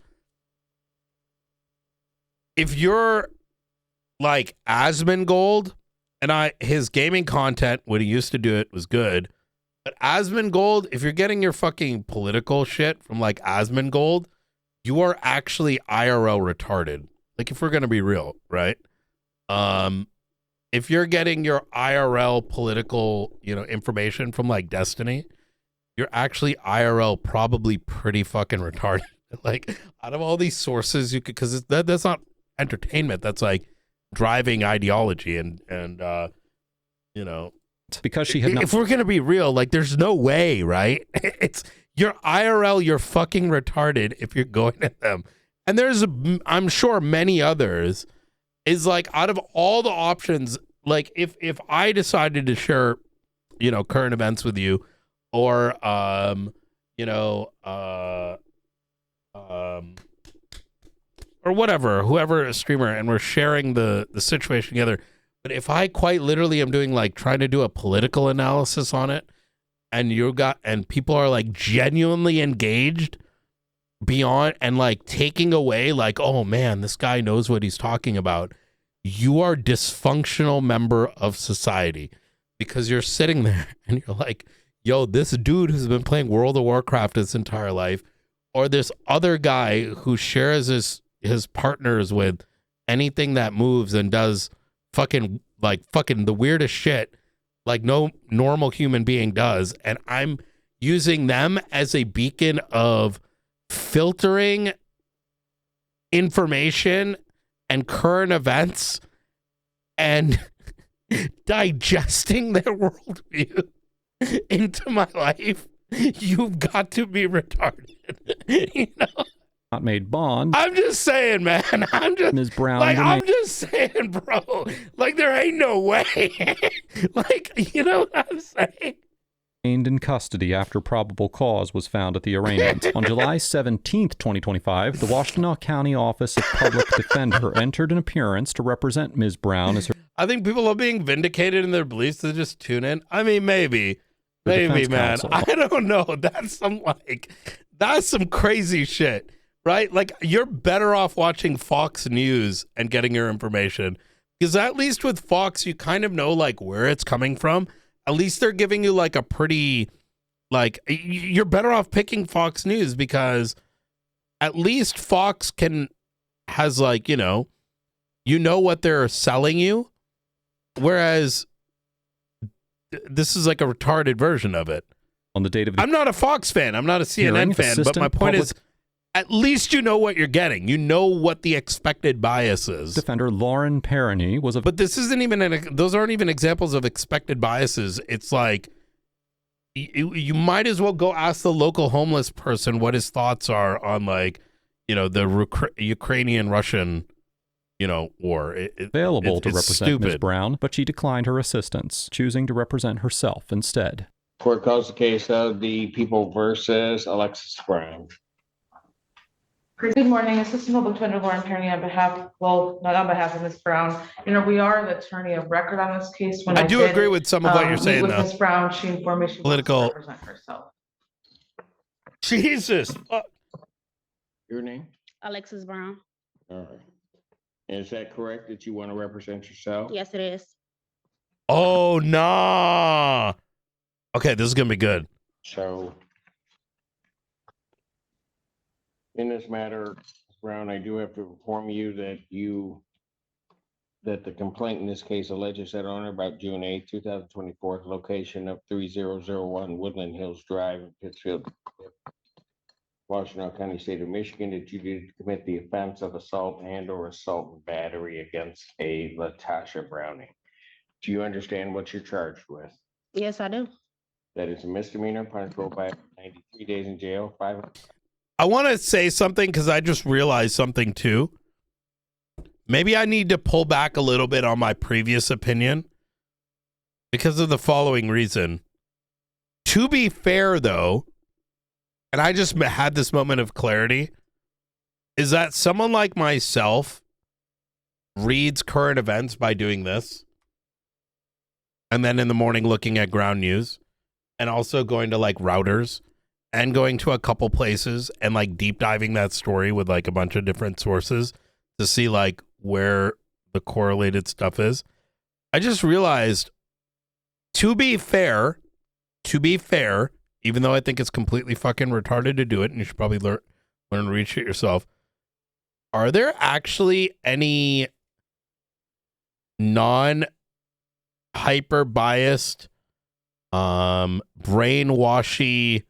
If you're like Asmongold, and his gaming content when he used to do it was good, but Asmongold, if you're getting your fucking political shit from like Asmongold, you are actually IRL retarded. Like, if we're gonna be real, right? If you're getting your IRL political, you know, information from like Destiny, you're actually IRL probably pretty fucking retarded. Like, out of all these sources you could, because that's not entertainment. That's like driving ideology and you know, because she had not— if we're gonna be real, like, there's no way, right? It's you're IRL, you're fucking retarded if you're going at them. And there's I'm sure many others. Is like, out of all the options, like if I decided to share, you know, current events with you, or you know, or whatever, whoever a streamer, and we're sharing the situation together. But if I quite literally am doing like trying to do a political analysis on it, and people are like genuinely engaged beyond and like taking away like, oh man, this guy knows what he's talking about, you are a dysfunctional member of society, because you're sitting there and you're like, yo, this dude who's been playing World of Warcraft his entire life, or this other guy who shares his partners with anything that moves and does fucking the weirdest shit, like no normal human being does. And I'm using them as a beacon of filtering information and current events and digesting their worldview into my life. You've got to be retarded. You know? Not made bond. I'm just saying, man. I'm just Ms. Brown like, I'm remained just saying, bro. Like, there ain't no way. Like, you know what I'm saying? in custody after probable cause was found at the arraignment. On July 17th, 2025, the Washtenaw County Office of Public Defender entered an appearance to represent Ms. Brown as her I think people are being vindicated in their beliefs to just tune in. I mean, maybe, defense man. counsel. I don't know. That's some crazy shit, right? Like, you're better off watching Fox News and getting your information, because at least with Fox, you kind of know like where it's coming from. At least they're giving you like a pretty, like, you're better off picking Fox News, because at least Fox has like, you know what they're selling you. Whereas this is like a retarded version of it. on the date of the I'm not a Fox fan. I'm not a hearing, CNN fan. But my Assistant point Public is, at least you know what you're getting. You know what the expected bias is. Defender Lauren Perrine was a But this isn't even those aren't even examples of expected biases. It's like you might as well go ask the local homeless person what his thoughts are on, like, you know, the Ukrainian-Russian, you know, war. available to it's represent Ms. stupid. Brown, but she declined her assistance, choosing to represent herself instead. Court calls the case of the People versus Alexis Brown. Good morning, Assistant Public Defender Lauren Perrine on behalf, well, not on behalf of Ms. Brown. You know, we are the attorney of record on this case. When I do did, agree with some of what you're saying, meet though. with Ms. Brown, she informed me she Political- wants to represent herself. Jesus. Your name? Alexis Brown. All right. Is that correct that you want to represent yourself? Yes, it is. Oh, nah. Okay, this is going to be good. So in this matter, Brown, I do have to inform you that the complaint in this case alleges that on or about June 8, 2024, location of 3001 Woodland Hills Drive in Pittsfield, Washtenaw County, State of Michigan, that you did commit the offense of assault and or assault and battery against a Latasha Browning. Do you understand what you're charged with? Yes, I do. That is a misdemeanor, punishable by 93 days in jail, 5. I want to say something because I just realized something too. Maybe I need to pull back a little bit on my previous opinion because of the following reason. To be fair, though, and I just had this moment of clarity, is that someone like myself reads current events by doing this, and then in the morning looking at ground news, and also going to like routers and going to a couple places and like deep diving that story with like a bunch of different sources to see like where the correlated stuff is. I just realized, to be fair, even though I think it's completely fucking retarded to do it, and you should probably learn to read shit yourself, are there actually any non-hyper biased, brainwashy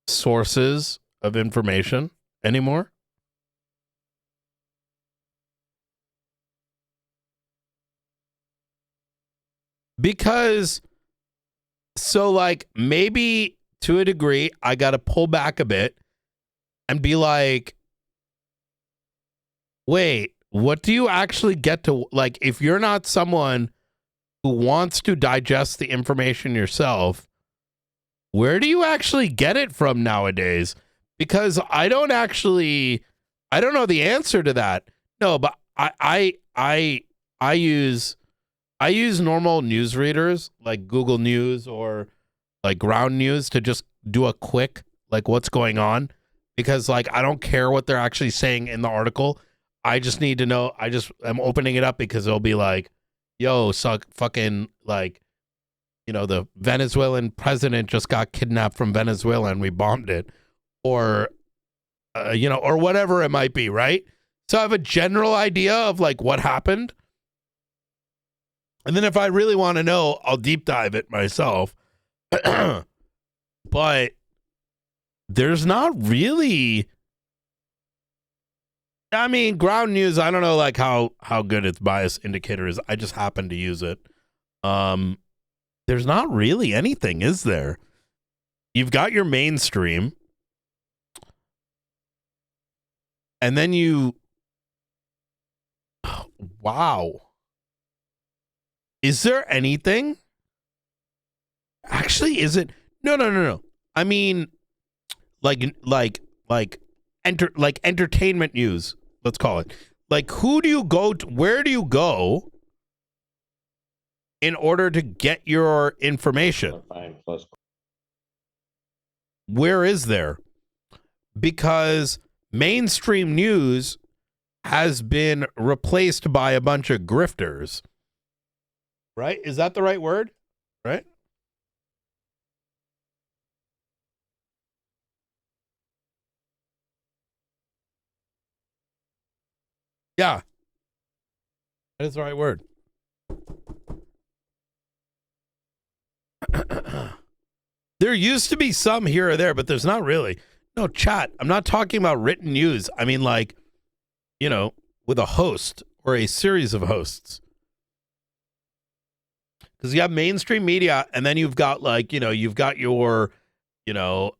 sources of information anymore? Because, so like, maybe to a degree, I got to pull back a bit and be like, wait, what do you actually get to, like, if you're not someone who wants to digest the information yourself, where do you actually get it from nowadays? Because I don't know the answer to that. No, but I use normal news readers like Google News or like Ground News to just do a quick, like, what's going on, because like I don't care what they're actually saying in the article. I just need to know. I'm opening it up because it'll be like, yo, suck fucking, like, you know, the Venezuelan president just got kidnapped from Venezuela and we bombed it, or you know, or whatever it might be, right? So I have a general idea of like what happened. And then if I really want to know, I'll deep dive it myself. But there's not really. I mean, ground news, I don't know like how good its bias indicator is. I just happen to use it. There's not really anything, is there? You've got your mainstream. And then you wow. Is there anything? Actually, is it? No. I mean, like entertainment news. Let's call it. Like, who do you go to? Where do you go in order to get your information? Where is there? Because mainstream news has been replaced by a bunch of grifters. Right? Is that the right word? Right? Yeah. That is the right word. There used to be some here or there, but there's not really. No, chat. I'm not talking about written news. I mean, like, you know, with a host or a series of hosts. Because you have mainstream media, and then you've got, like, you know, you've got your, you know,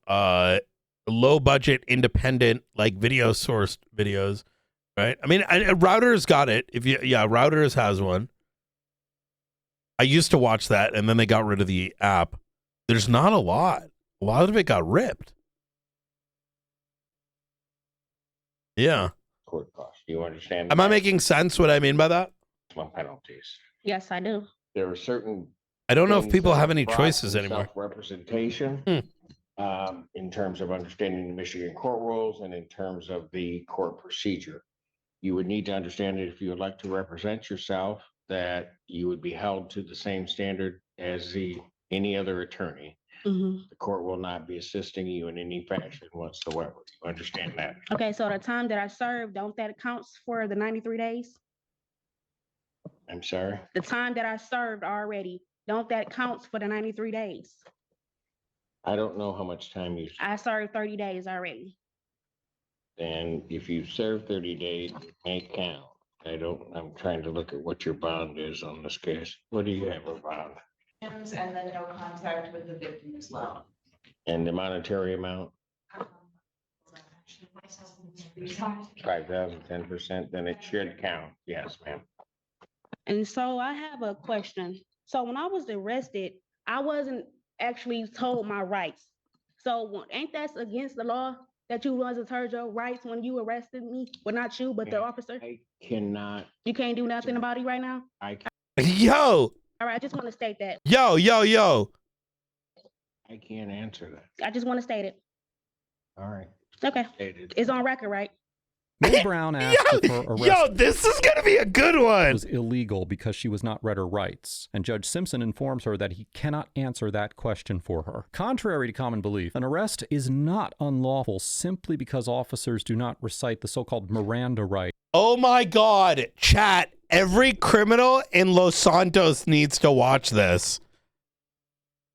low budget, independent, like, video sourced videos, right? I mean, Routers got it. Routers has one. I used to watch that, and then they got rid of the app. There's not a lot. A lot of it got ripped. Yeah. Court cost. Do you understand? Am I making sense what I mean by that? Penalties. Yes, I do. There are certain. I don't know if things people that have are any brought choices in anymore. Self-representation, in terms of understanding the Michigan court rules and in terms of the court procedure. You would need to understand that if you would like to represent yourself, that you would be held to the same standard as any other attorney. Mm-hmm. The court will not be assisting you in any fashion whatsoever. You understand that? Okay, so the time that I served, don't that counts for the 93 days? I'm sorry? The time that I served already, don't that counts for the 93 days? I don't know how much time you, I served 30 days already. and if you serve 30 days, it may count. I'm trying to look at what your bond is on this case. What do you have a bond? And then no contact with the victim as well. And the monetary amount, 5,000, 10%, then it should count. Yes, ma'am. And so I have a question. So when I was arrested, I wasn't actually told my rights. So ain't that against the law that you wasn't heard your rights when you arrested me? Well, not you, but the officer. I cannot. You can't do nothing about it right now? Yo. All right, I just want to state that. Yo. I can't answer that. I just want to state it. All right. Okay. Stated. It's on record, right? Ms. Brown asked if her arrest Yo, this is going to be a good one. was illegal because she was not read her rights, and Judge Simpson informs her that he cannot answer that question for her. Contrary to common belief, an arrest is not unlawful simply because officers do not recite the so-called Miranda rights. Oh my God, chat. Every criminal in Los Santos needs to watch this.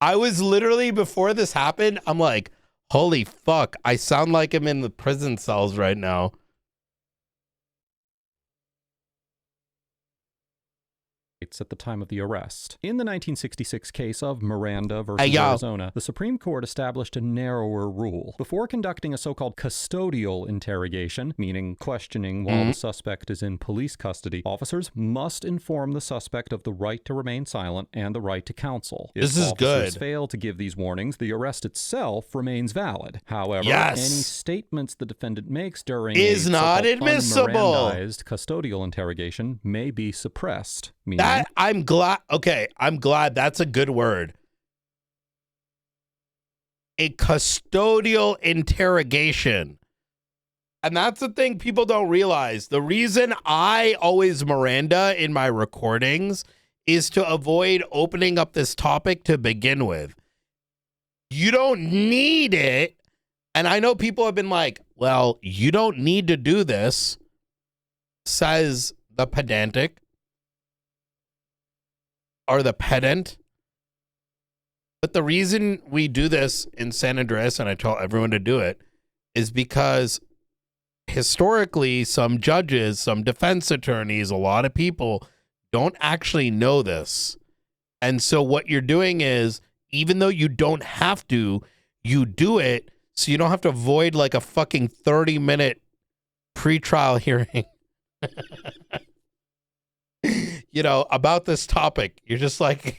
I was literally, before this happened, I'm like, holy fuck, I sound like I'm in the prison cells right now. At the time of the arrest. In the 1966 case of Miranda versus Arizona, the Supreme Court established a narrower rule. Before conducting a so-called custodial interrogation, meaning questioning while the suspect is in police custody, officers must inform the suspect of the right to remain silent and the right to counsel. If This is officers good. fail to give these warnings, the arrest itself remains valid. However, Yes. any statements the defendant makes during Is a not so-called admissible. unmirandized custodial interrogation may be suppressed. Meaning, That I'm glad. Okay, I'm glad. That's a good word. A custodial interrogation. And that's the thing people don't realize. The reason I always Miranda in my recordings is to avoid opening up this topic to begin with. You don't need it. And I know people have been like, well, you don't need to do this, says the pedantic. are the pedant. But the reason we do this in San Andreas, and I tell everyone to do it, is because historically, some judges, some defense attorneys, a lot of people don't actually know this. And so what you're doing is, even though you don't have to, you do it so you don't have to avoid like a fucking 30-minute pretrial hearing. You know, about this topic. You're just like,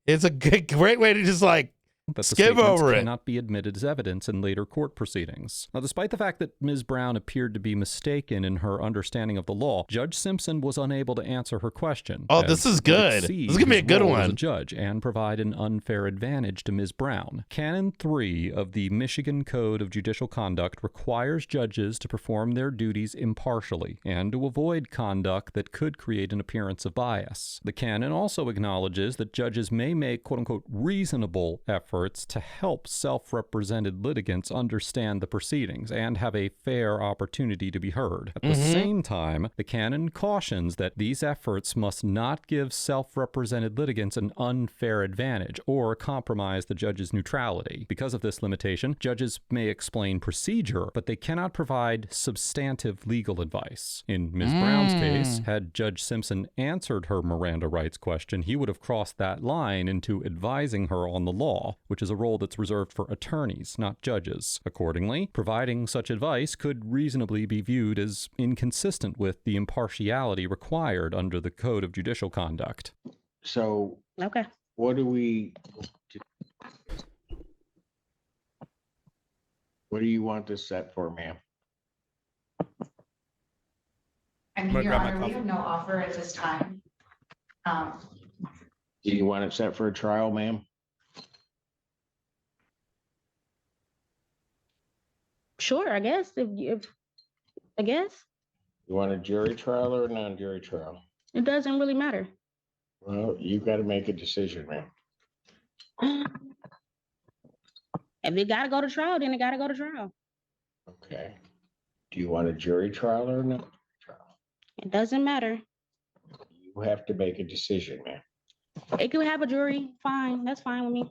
it's a great way to just like that the skip statements over it. cannot be admitted as evidence in later court proceedings. Now, despite the fact that Ms. Brown appeared to be mistaken in her understanding of the law, Judge Simpson was unable to answer her question. Oh, this is good. This is gonna be a good one. As a judge and provide an unfair advantage to Ms. Brown. Canon 3 of the Michigan Code of Judicial Conduct requires judges to perform their duties impartially and to avoid conduct that could create an appearance of bias. The canon also acknowledges that judges may make quote-unquote reasonable efforts to help self-represented litigants understand the proceedings and have a fair opportunity to be heard. At the same time, the canon cautions that these efforts must not give self-represented litigants an unfair advantage or compromise the judge's neutrality. Because of this limitation, judges may explain procedure, but they cannot provide substantive legal advice. In Ms. Brown's case, had Judge Simpson answered her Miranda rights question, he would have crossed that line into advising her on the law, which is a role that's reserved for attorneys, not judges. Accordingly, providing such advice could reasonably be viewed as inconsistent with the impartiality required under the Code of Judicial Conduct. So Okay. what do you want this set for, ma'am? I mean, Your Honor, we have no offer at this time. Do you want it set for a trial, ma'am? Sure, I guess. If I guess You want a jury trial or a non-jury trial? it doesn't really matter. Well, you got to make a decision, ma'am. If it gotta go to trial, then it gotta go to trial. Okay. Do you want a jury trial or no trial? It doesn't matter. You have to make a decision, ma'am. It could have a jury. Fine, that's fine with me.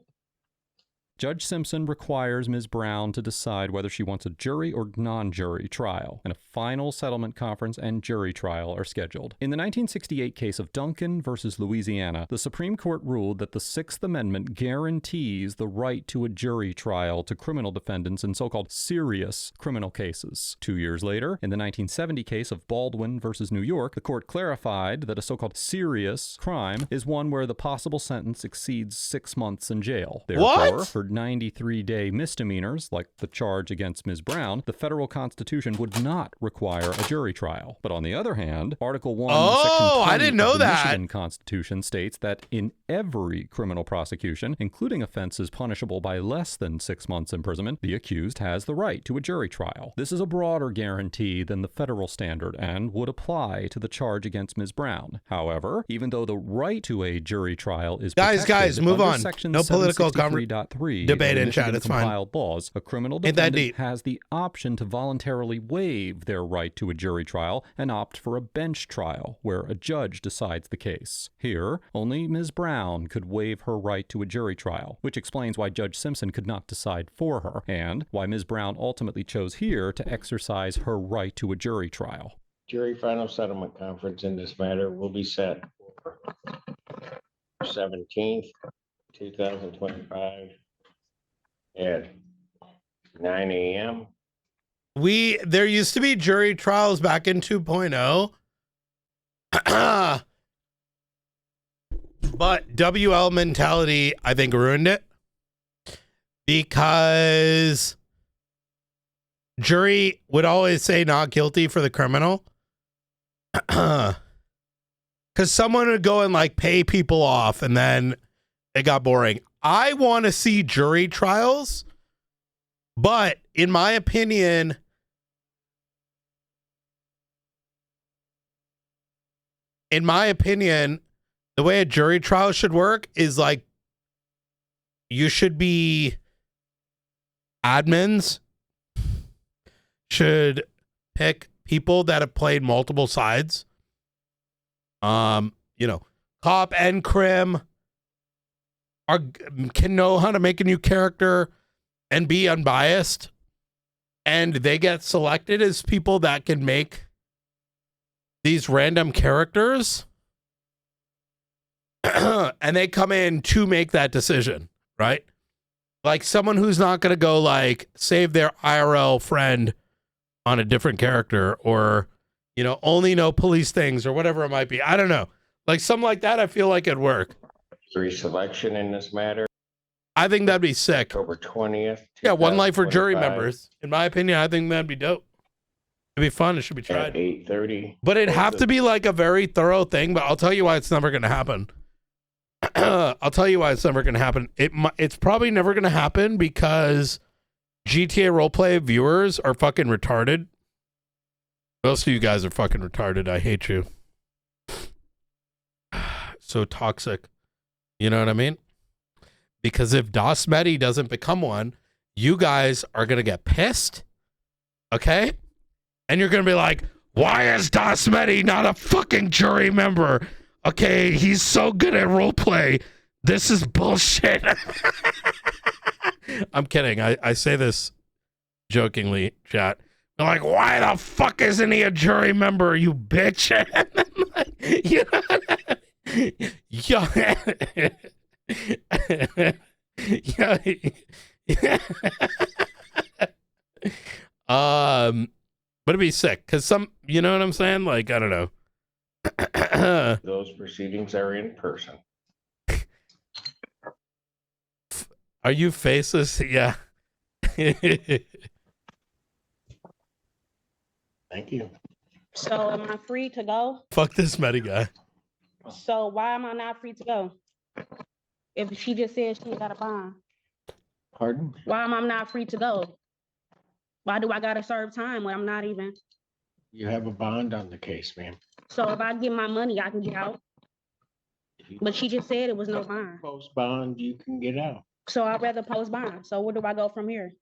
Judge Simpson requires Ms. Brown to decide whether she wants a jury or non-jury trial, and a final settlement conference and jury trial are scheduled. In the 1968 case of Duncan versus Louisiana, the Supreme Court ruled that the Sixth Amendment guarantees the right to a jury trial to criminal defendants in so-called serious criminal cases. 2 years later, in the 1970 case of Baldwin versus New York, the court clarified that a so-called serious crime is one where the possible sentence exceeds 6 months in jail. Therefore, for 93-day misdemeanors, like the charge against Ms. Brown, the federal constitution would not require a jury trial. But on the other hand, Article 1, Section 20 I didn't know of the that. Michigan Constitution states that in every criminal prosecution, including offenses punishable by less than 6 months imprisonment, the accused has the right to a jury trial. This is a broader guarantee than the federal standard and would apply to the charge against Ms. Brown. However, even though the right to a jury trial is Guys, move under on. Section No political 763.3 debate of the in chat. Michigan It's fine. compiled laws, a criminal Ain't that defendant deep. has the option to voluntarily waive their right to a jury trial and opt for a bench trial, where a judge decides the case. Here, only Ms. Brown could waive her right to a jury trial, which explains why Judge Simpson could not decide for her, and why Ms. Brown ultimately chose here to exercise her right to a jury trial. Jury final settlement conference in this matter will be set for 17th, 2025 at 9 a.m. There used to be jury trials back in 2.0. But WL mentality, I think, ruined it. Because jury would always say not guilty for the criminal. Because someone would go and like pay people off and then it got boring. I want to see jury trials, but in my opinion, the way a jury trial should work is like you should be admins should pick people that have played multiple sides. You know, cop and crim can know how to make a new character and be unbiased, and they get selected as people that can make these random characters, and they come in to make that decision, right? Like someone who's not going to go like save their IRL friend on a different character, or, you know, only know police things or whatever it might be. I don't know. Like something like that, I feel like it'd work. Jury selection in this matter, I think that'd be sick. October 20th. Yeah, one life for jury 2025 members. In my opinion, I think that'd be dope. It'd be fun. It should be At tried. 8:30. But it'd have to be like a very thorough thing. But I'll tell you why it's never going to happen. I'll tell you why it's never going to happen. It's probably never going to happen because GTA roleplay viewers are fucking retarded. Most of you guys are fucking retarded. I hate you. So toxic. You know what I mean? Because if dasMEHDI doesn't become one, you guys are going to get pissed. Okay? And you're going to be like, why is dasMEHDI not a fucking jury member? Okay, he's so good at roleplay. This is bullshit. I'm kidding. I say this jokingly, chat. They're like, why the fuck isn't he a jury member, you bitch? You know? But it'd be sick because some, you know what I'm saying? Like, I don't know. Those proceedings are in person. Are you faceless? Yeah. Thank you. So am I free to go? Fuck this Mehdi guy. So why am I not free to go? If she just said she got a bond, Pardon? why am I not free to go? Why do I gotta serve time when I'm not even? You have a bond on the case, ma'am. So if I get my money, I can get out. But she just said it was no bond. Post bond, you can get out. So I'd rather post bond. So where do I go from here?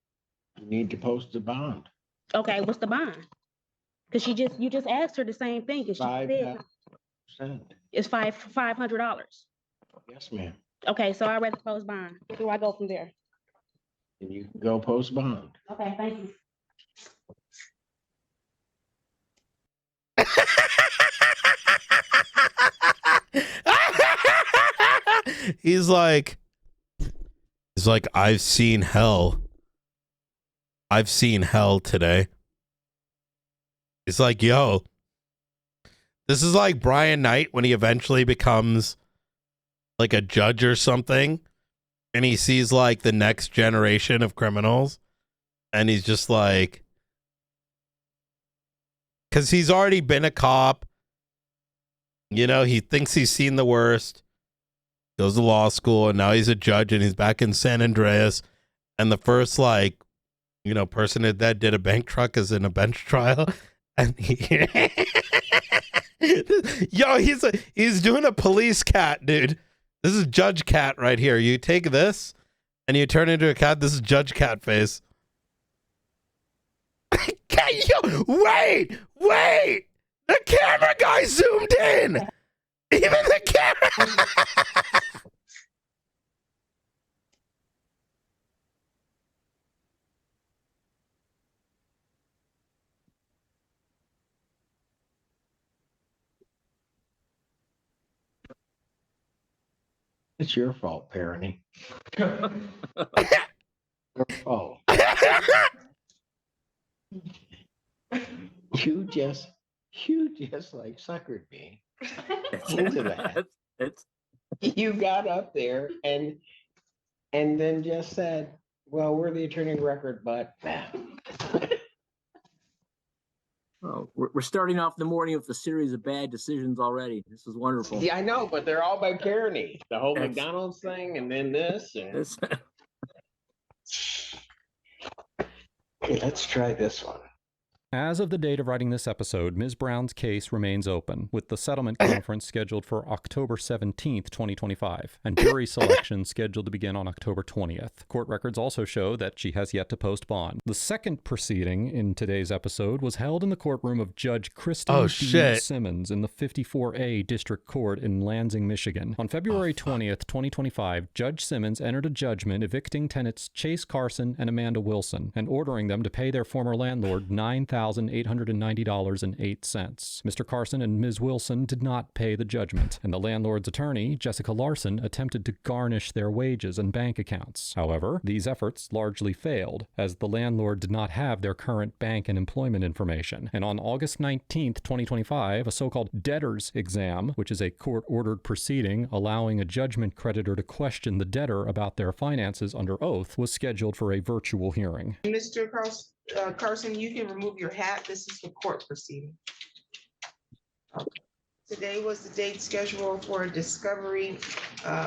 You need to post the bond. Okay, what's the bond? Cause you just asked her the same thing. Cause she said 5%. it's $500. Yes, ma'am. Okay, so I'd rather post bond. Where do I go from there? And you can go post bond. Okay, thank you. He's like, I've seen hell. I've seen hell today. It's like, yo, this is like Brian Knight when he eventually becomes like a judge or something, and he sees like the next generation of criminals, and he's just like, because he's already been a cop, you know, he thinks he's seen the worst, goes to law school, and now he's a judge, and he's back in San Andreas, and the first, like, you know, person that did a bank truck is in a bench trial, and yo, he's doing a police cat, dude. This is Judge Cat right here. You take this and you turn into a cat. This is Judge Cat face. Yo, wait. The camera guy zoomed in. Even the camera. It's your fault, parenting. Your fault. You just like suckered me into that. You got up there and then just said, well, we're the attorney of record, but Oh, we're starting off the morning with a series of bad decisions already. This is wonderful. yeah, I know, but they're all by Kearney. The whole McDonald's thing and then this. And... Okay, let's try this one. As of the date of writing this episode, Ms. Brown's case remains open, with the settlement conference scheduled for October 17th, 2025, and jury selection scheduled to begin on October 20th. Court records also show that she has yet to post bond. The second proceeding in today's episode was held in the courtroom of Judge Kristen D. Simmons in the 54A District Court in Lansing, Michigan. On February 20th, 2025, Judge Simmons entered a judgment evicting tenants Chase Carson and Amanda Wilson and ordering them to pay their former landlord $9,890.08. Mr. Carson and Ms. Wilson did not pay the judgment, and the landlord's attorney, Jessica Larson, attempted to garnish their wages and bank accounts. However, these efforts largely failed, as the landlord did not have their current bank and employment information. And on August 19th, 2025, a so-called debtor's exam, which is a court-ordered proceeding allowing a judgment creditor to question the debtor about their finances under oath, was scheduled for a virtual hearing. Mr. Carson, you can remove your hat. This is the court proceeding. Okay. Today was the date scheduled for a discovery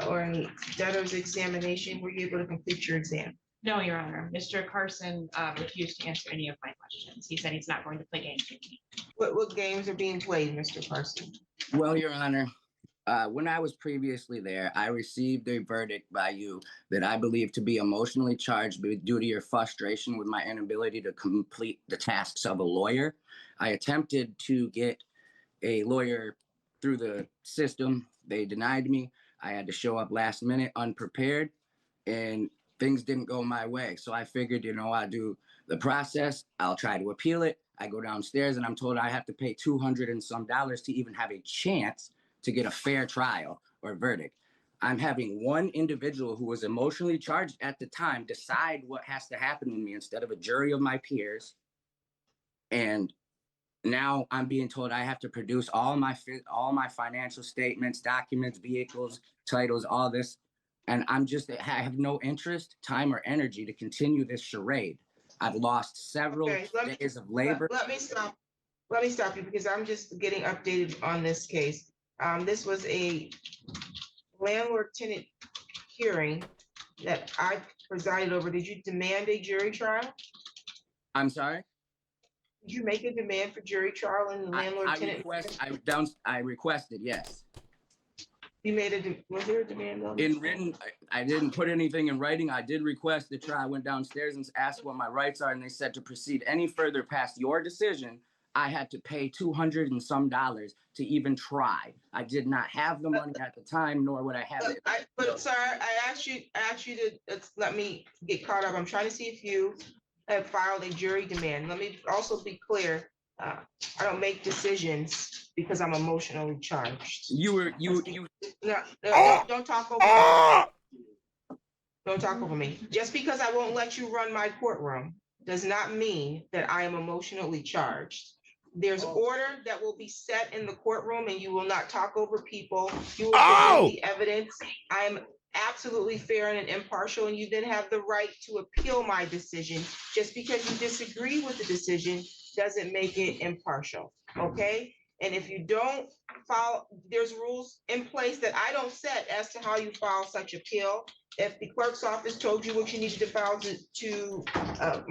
or a debtor's examination. Were you able to complete your exam? No, Your Honor. Mr. Carson refused to answer any of my questions. He said he's not going to play games with me. What games are being played, Mr. Carson? Well, Your Honor, when I was previously there, I received a verdict by you that I believe to be emotionally charged due to your frustration with my inability to complete the tasks of a lawyer. I attempted to get a lawyer through the system. They denied me. I had to show up last minute unprepared, and things didn't go my way. So I figured, I'll do the process. I'll try to appeal it. I go downstairs and I'm told I have to pay $200 and some to even have a chance to get a fair trial or verdict. I'm having one individual who was emotionally charged at the time decide what has to happen with me instead of a jury of my peers. And now I'm being told I have to produce all my financial statements, documents, vehicles, titles, all this. And I have no interest, time, or energy to continue this charade. I've lost several days of labor. Let me stop you because I'm just getting updated on this case. This was a landlord-tenant hearing that I presided over. Did you demand a jury trial? I'm sorry? Did you make a demand for jury trial in the landlord-tenant? I requested, yes. You made was there a demand? In written, I didn't put anything in writing. I did request the trial. I went downstairs and asked what my rights are, and they said to proceed any further past your decision, I had to pay $200 and some to even try. I did not have the money at the time, nor would I have it. But sir, I asked you to let me get caught up. I'm trying to see if you have filed a jury demand. Let me also be clear. I don't make decisions because I'm emotionally charged. No, don't talk over me. Don't talk over me. Just because I won't let you run my courtroom does not mean that I am emotionally charged. There's order that will be set in the courtroom and you will not talk over people. You will present the evidence. I am absolutely fair and impartial, and you then have the right to appeal my decision. Just because you disagree with the decision doesn't make it impartial, okay? And if you don't follow, there's rules in place that I don't set as to how you file such appeal. If the clerk's office told you what you needed to file to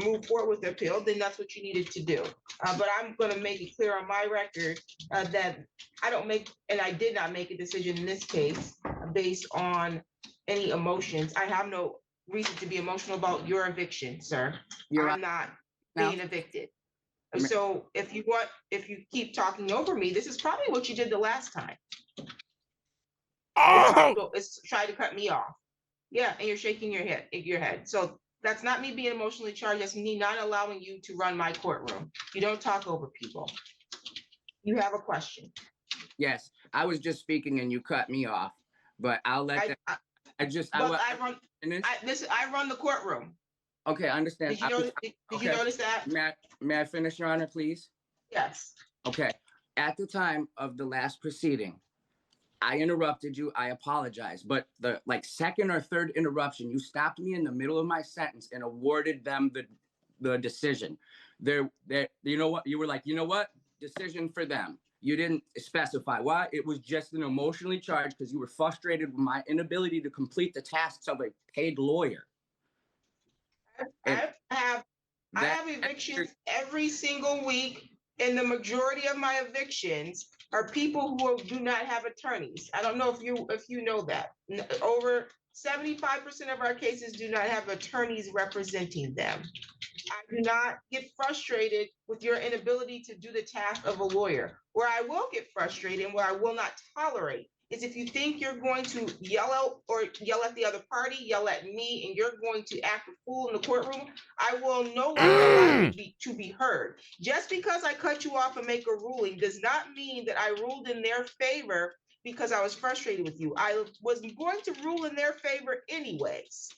move forward with the appeal, then that's what you needed to do. But I'm going to make it clear on my record that I don't make, and I did not make a decision in this case based on any emotions. I have no reason to be emotional about your eviction, sir. I'm not being evicted. So if you keep talking over me, this is probably what you did the last time. It's try to cut me off. Yeah, and you're shaking your head. So that's not me being emotionally charged. That's me not allowing you to run my courtroom. You don't talk over people. You have a question. Yes, I was just speaking and you cut me off, but I'll let I run the courtroom. Okay, I understand. Did you notice that? May I finish, Your Honor, please? Yes. Okay. At the time of the last proceeding, I interrupted you. I apologize. But the second or third interruption, you stopped me in the middle of my sentence and awarded them the decision. You know what? You were like, you know what? Decision for them. You didn't specify why. It was just an emotionally charged because you were frustrated with my inability to complete the tasks of a paid lawyer. I have I have evictions every single week, and the majority of my evictions are people who do not have attorneys. I don't know if you know that. Over 75% of our cases do not have attorneys representing them. I do not get frustrated with your inability to do the task of a lawyer. Where I will get frustrated and where I will not tolerate is if you think you're going to yell out or yell at the other party, yell at me, and you're going to act a fool in the courtroom, I will no longer allow you to be heard. Just because I cut you off and make a ruling does not mean that I ruled in their favor because I was frustrated with you. I was going to rule in their favor anyways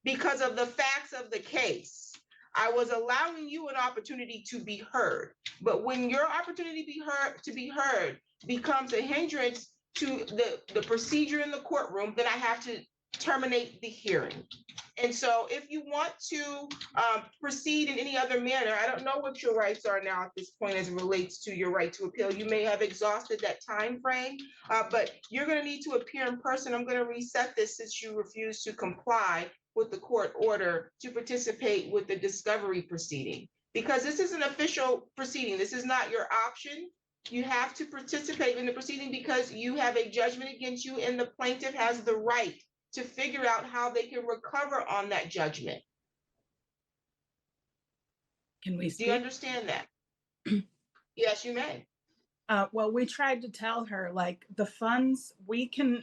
because of the facts of the case. I was allowing you an opportunity to be heard. But when your opportunity to be heard becomes a hindrance to the procedure in the courtroom, then I have to terminate the hearing. And so if you want to proceed in any other manner, I don't know what your rights are now at this point as it relates to your right to appeal. You may have exhausted that time frame, but you're going to need to appear in person. I'm going to reset this since you refuse to comply with the court order to participate with the discovery proceeding. Because this is an official proceeding. This is not your option. You have to participate in the proceeding because you have a judgment against you and the plaintiff has the right to figure out how they can recover on that judgment. Can we speak? Do you understand that? Yes, you may. Well, we tried to tell her, like, the funds, we can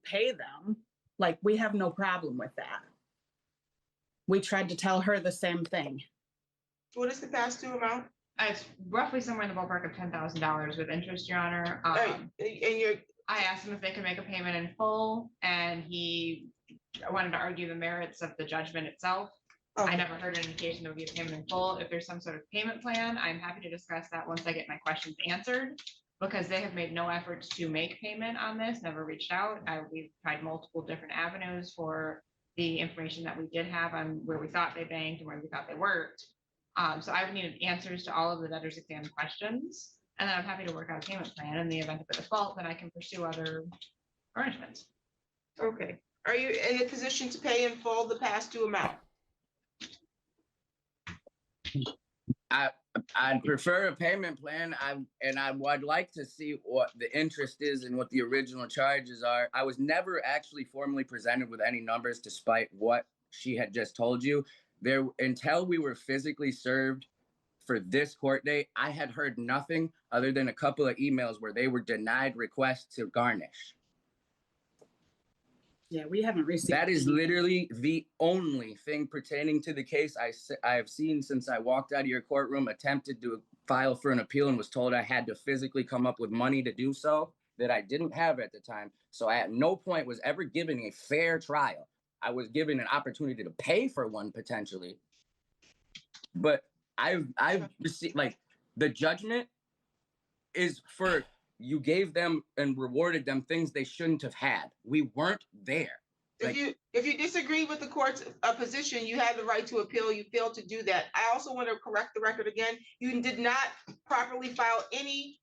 pay them. Like, we have no problem with that. We tried to tell her the same thing. What is the past due amount? It's roughly somewhere in the ballpark of $10,000 with interest, Your Honor. And I asked him if they could make a payment in full, and he wanted to argue the merits of the judgment itself. I never heard an indication there would be a payment in full. If there's some sort of payment plan, I'm happy to discuss that once I get my questions answered, because they have made no efforts to make payment on this, never reached out. We've tried multiple different avenues for the information that we did have on where we thought they banked and where we thought they worked. So I would need answers to all of the debtor's exam questions, and then I'm happy to work out a payment plan. In the event of a default, then I can pursue other arrangements. Okay. Are you in a position to pay in full the past due amount? I'd prefer a payment plan. I would like to see what the interest is and what the original charges are. I was never actually formally presented with any numbers, despite what she had just told you. Until we were physically served for this court date, I had heard nothing other than a couple of emails where they were denied requests to garnish. Yeah, we haven't received. That is literally the only thing pertaining to the case I have seen since I walked out of your courtroom, attempted to file for an appeal, and was told I had to physically come up with money to do so that I didn't have at the time. So I at no point was ever given a fair trial. I was given an opportunity to pay for one potentially, but I've received, like, the judgment is for, you gave them and rewarded them things they shouldn't have had. We weren't there. If you disagree with the court's position, you have the right to appeal. You failed to do that. I also want to correct the record again. You did not properly file any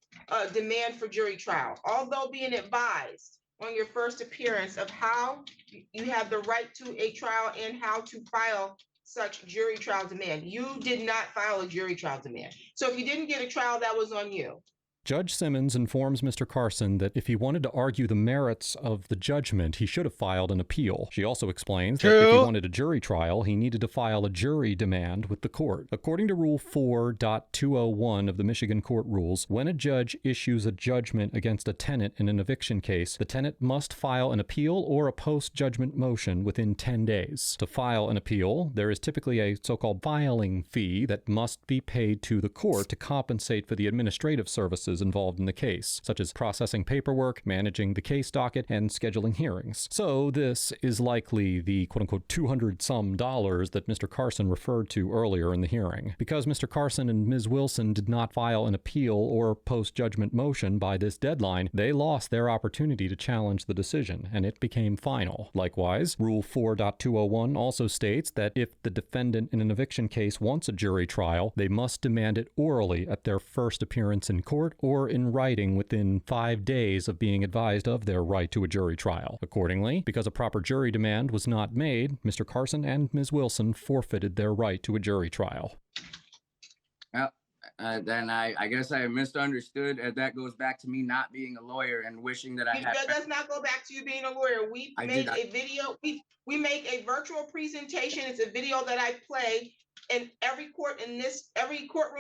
demand for jury trial, although being advised on your first appearance of how you have the right to a trial and how to file such jury trial demand. You did not file a jury trial demand. So if you didn't get a trial, that was on you. Judge Simmons informs Mr. Carson that if he wanted to argue the merits of the judgment, he should have filed an appeal. She also explains that if he wanted a jury trial, he needed to file a jury demand with the court. According to Rule 4.201 of the Michigan Court Rules, when a judge issues a judgment against a tenant in an eviction case, the tenant must file an appeal or a post-judgment motion within 10 days. To file an appeal, there is typically a so-called filing fee that must be paid to the court to compensate for the administrative services involved in the case, such as processing paperwork, managing the case docket, and scheduling hearings. So this is likely the quote-unquote $200-some that Mr. Carson referred to earlier in the hearing. Because Mr. Carson and Ms. Wilson did not file an appeal or post-judgment motion by this deadline, they lost their opportunity to challenge the decision, and it became final. Likewise, Rule 4.201 also states that if the defendant in an eviction case wants a jury trial, they must demand it orally at their first appearance in court or in writing within 5 days of being advised of their right to a jury trial. Accordingly, because a proper jury demand was not made, Mr. Carson and Ms. Wilson forfeited their right to a jury trial. Well, then I guess I misunderstood. That goes back to me not being a lawyer and wishing that I had. That does not go back to you being a lawyer. We made a video. We make a virtual presentation. It's a video that I play, and every courtroom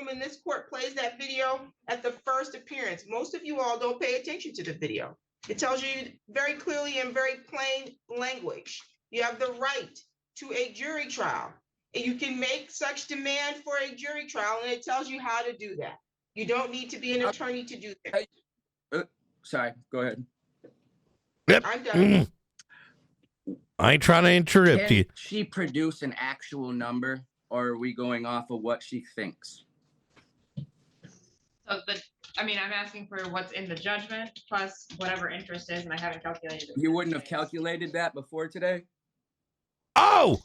in this court plays that video at the first appearance. Most of you all don't pay attention to the video. It tells you very clearly in very plain language. You have the right to a jury trial. And you can make such demand for a jury trial, and it tells you how to do that. You don't need to be an attorney to do that. Sorry, go ahead. Yep. I'm done. I ain't trying to interrupt Can you. she produce an actual number, or are we going off of what she thinks? So I'm asking for what's in the judgment plus whatever interest is, and I haven't calculated it. You wouldn't have calculated that before today? Oh!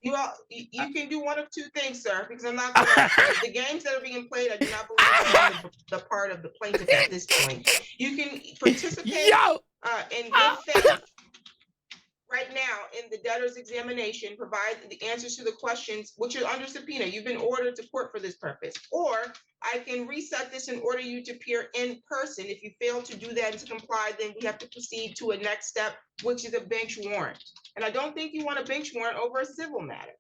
You can do one of two things, sir, because I'm not gonna, the games that are being played, I do not believe are on the part of the plaintiff at this point. You can participate in good faith right now in the debtor's examination, provide the answers to the questions, which are under subpoena. You've been ordered to court for this purpose. Or I can reset this and order you to appear in person. If you fail to do that and to comply, then we have to proceed to a next step, which is a bench warrant. And I don't think you want a bench warrant over a civil matter.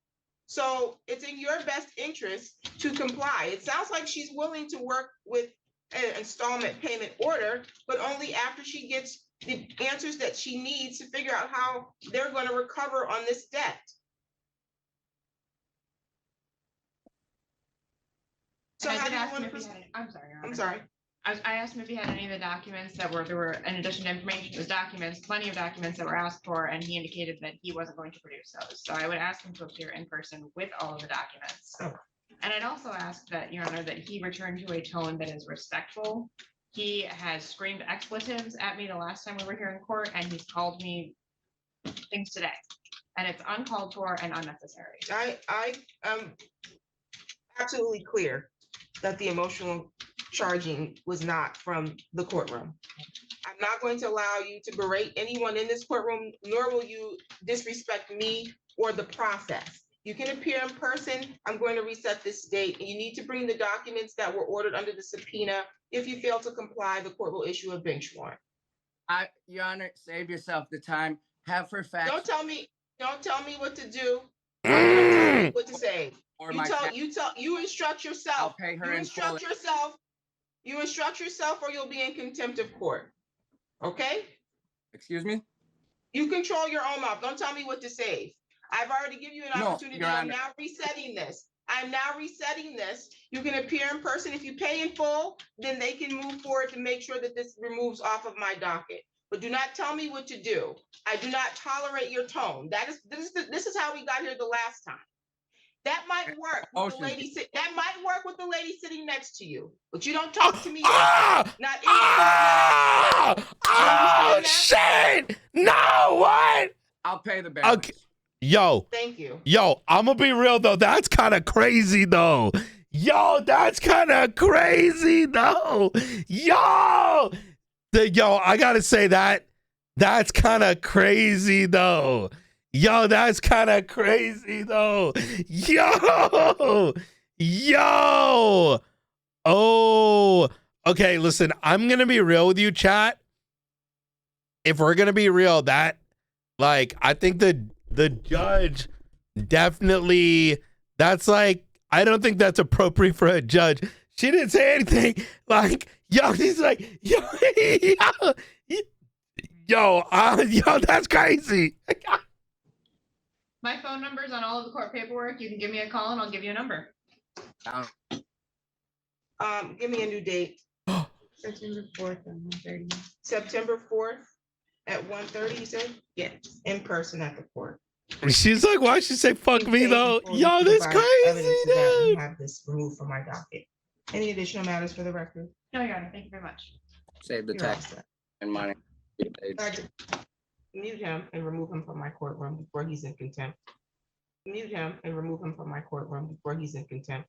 So it's in your best interest to comply. It sounds like she's willing to work with an installment payment order, but only after she gets the answers that she needs to figure out how they're going to recover on this debt. So how do you want to proceed? I'm sorry. Your Honor. I'm sorry. I asked him if he had any of the documents that there were, in addition to information, it was documents, plenty of documents that were asked for, and he indicated that he wasn't going to produce those. So I would ask him to appear in person with all of the documents. Oh. And I'd also ask that, Your Honor, that he return to a tone that is respectful. He has screamed expletives at me the last time we were here in court, and he's called me things today. And it's uncalled for and unnecessary. I am absolutely clear that the emotional charging was not from the courtroom. I'm not going to allow you to berate anyone in this courtroom, nor will you disrespect me or the process. You can appear in person. I'm going to reset this date, and you need to bring the documents that were ordered under the subpoena. If you fail to comply, the court will issue a bench warrant. Your Honor, save yourself the time. Have her fax. Don't tell me what to do. Don't tell me what to say. Or You instruct yourself. I'll pay her in full. You instruct yourself, or you'll be in contempt of court. Okay? Excuse me? You control your own mouth. Don't tell me what to say. I've already given you an opportunity. Your Honor. I'm now resetting this. You can appear in person. If you pay in full, then they can move forward to make sure that this removes off of my docket. But do not tell me what to do. I do not tolerate your tone. This is how we got here the last time. That might work with the lady. That might work with the lady sitting next to you. But you don't talk to me. Not Shit! No, what? I'll pay the balance. Okay. Yo. Thank you. Yo, I'm gonna be real though. That's kind of crazy though. Yo, that's kind of crazy though. Yo, I gotta say that's kind of crazy though. Yo, that's kind of crazy though. Yo. Oh. Okay, listen, I'm gonna be real with you, chat. If we're gonna be real, I think the judge definitely, I don't think that's appropriate for a judge. She didn't say anything she's like, yo, that's crazy. My phone number's on all of the court paperwork. You can give me a call and I'll give you a number. Give me a new date. September 4th at 1:30. September 4th at 1:30, you said? Yes, in person at the court. She's like, why'd she say fuck me though? Yo, that's crazy, dude. Have this removed from my docket. Any additional matters for the record? No, Your Honor. Thank you very much. Save the tax and money. Mute him and remove him from my courtroom before he's in contempt. Mute him and remove him from my courtroom before he's in contempt.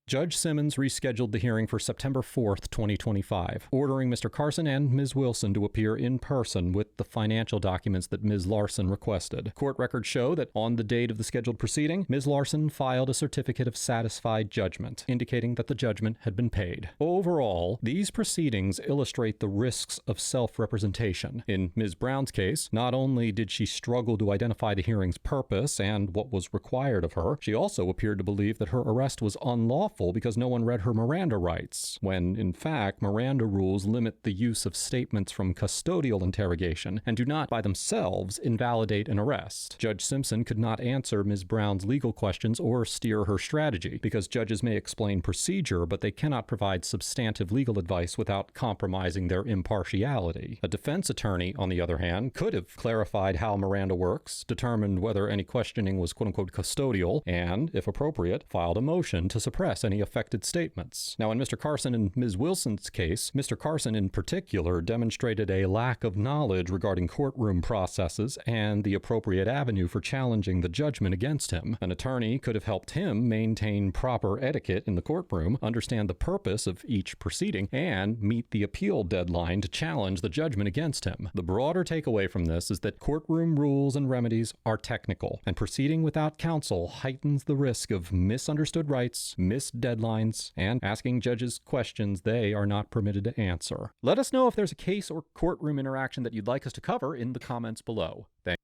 Judge Simmons rescheduled the hearing for September 4th, 2025, ordering Mr. Carson and Ms. Wilson to appear in person with the financial documents that Ms. Larson requested. Court records show that on the date of the scheduled proceeding, Ms. Larson filed a certificate of satisfied judgment, indicating that the judgment had been paid. Overall, these proceedings illustrate the risks of self-representation. In Ms. Brown's case, not only did she struggle to identify the hearing's purpose and what was required of her, she also appeared to believe that her arrest was unlawful because no one read her Miranda rights, when, in fact, Miranda rules limit the use of statements from custodial interrogation and do not, by themselves, invalidate an arrest. Judge Simpson could not answer Ms. Brown's legal questions or steer her strategy, because judges may explain procedure, but they cannot provide substantive legal advice without compromising their impartiality. A defense attorney, on the other hand, could have clarified how Miranda works, determined whether any questioning was quote-unquote custodial, and, if appropriate, filed a motion to suppress any affected statements. Now, in Mr. Carson and Ms. Wilson's case, Mr. Carson in particular demonstrated a lack of knowledge regarding courtroom processes and the appropriate avenue for challenging the judgment against him. An attorney could have helped him maintain proper etiquette in the courtroom, understand the purpose of each proceeding, and meet the appeal deadline to challenge the judgment against him. The broader takeaway from this is that courtroom rules and remedies are technical, and proceeding without counsel heightens the risk of misunderstood rights, missed deadlines, and asking judges questions they are not permitted to answer. Let us know if there's a case or courtroom interaction that you'd like us to cover in the comments below. Thanks.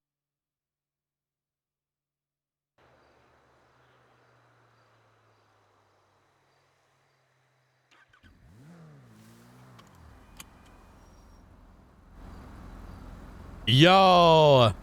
Yo,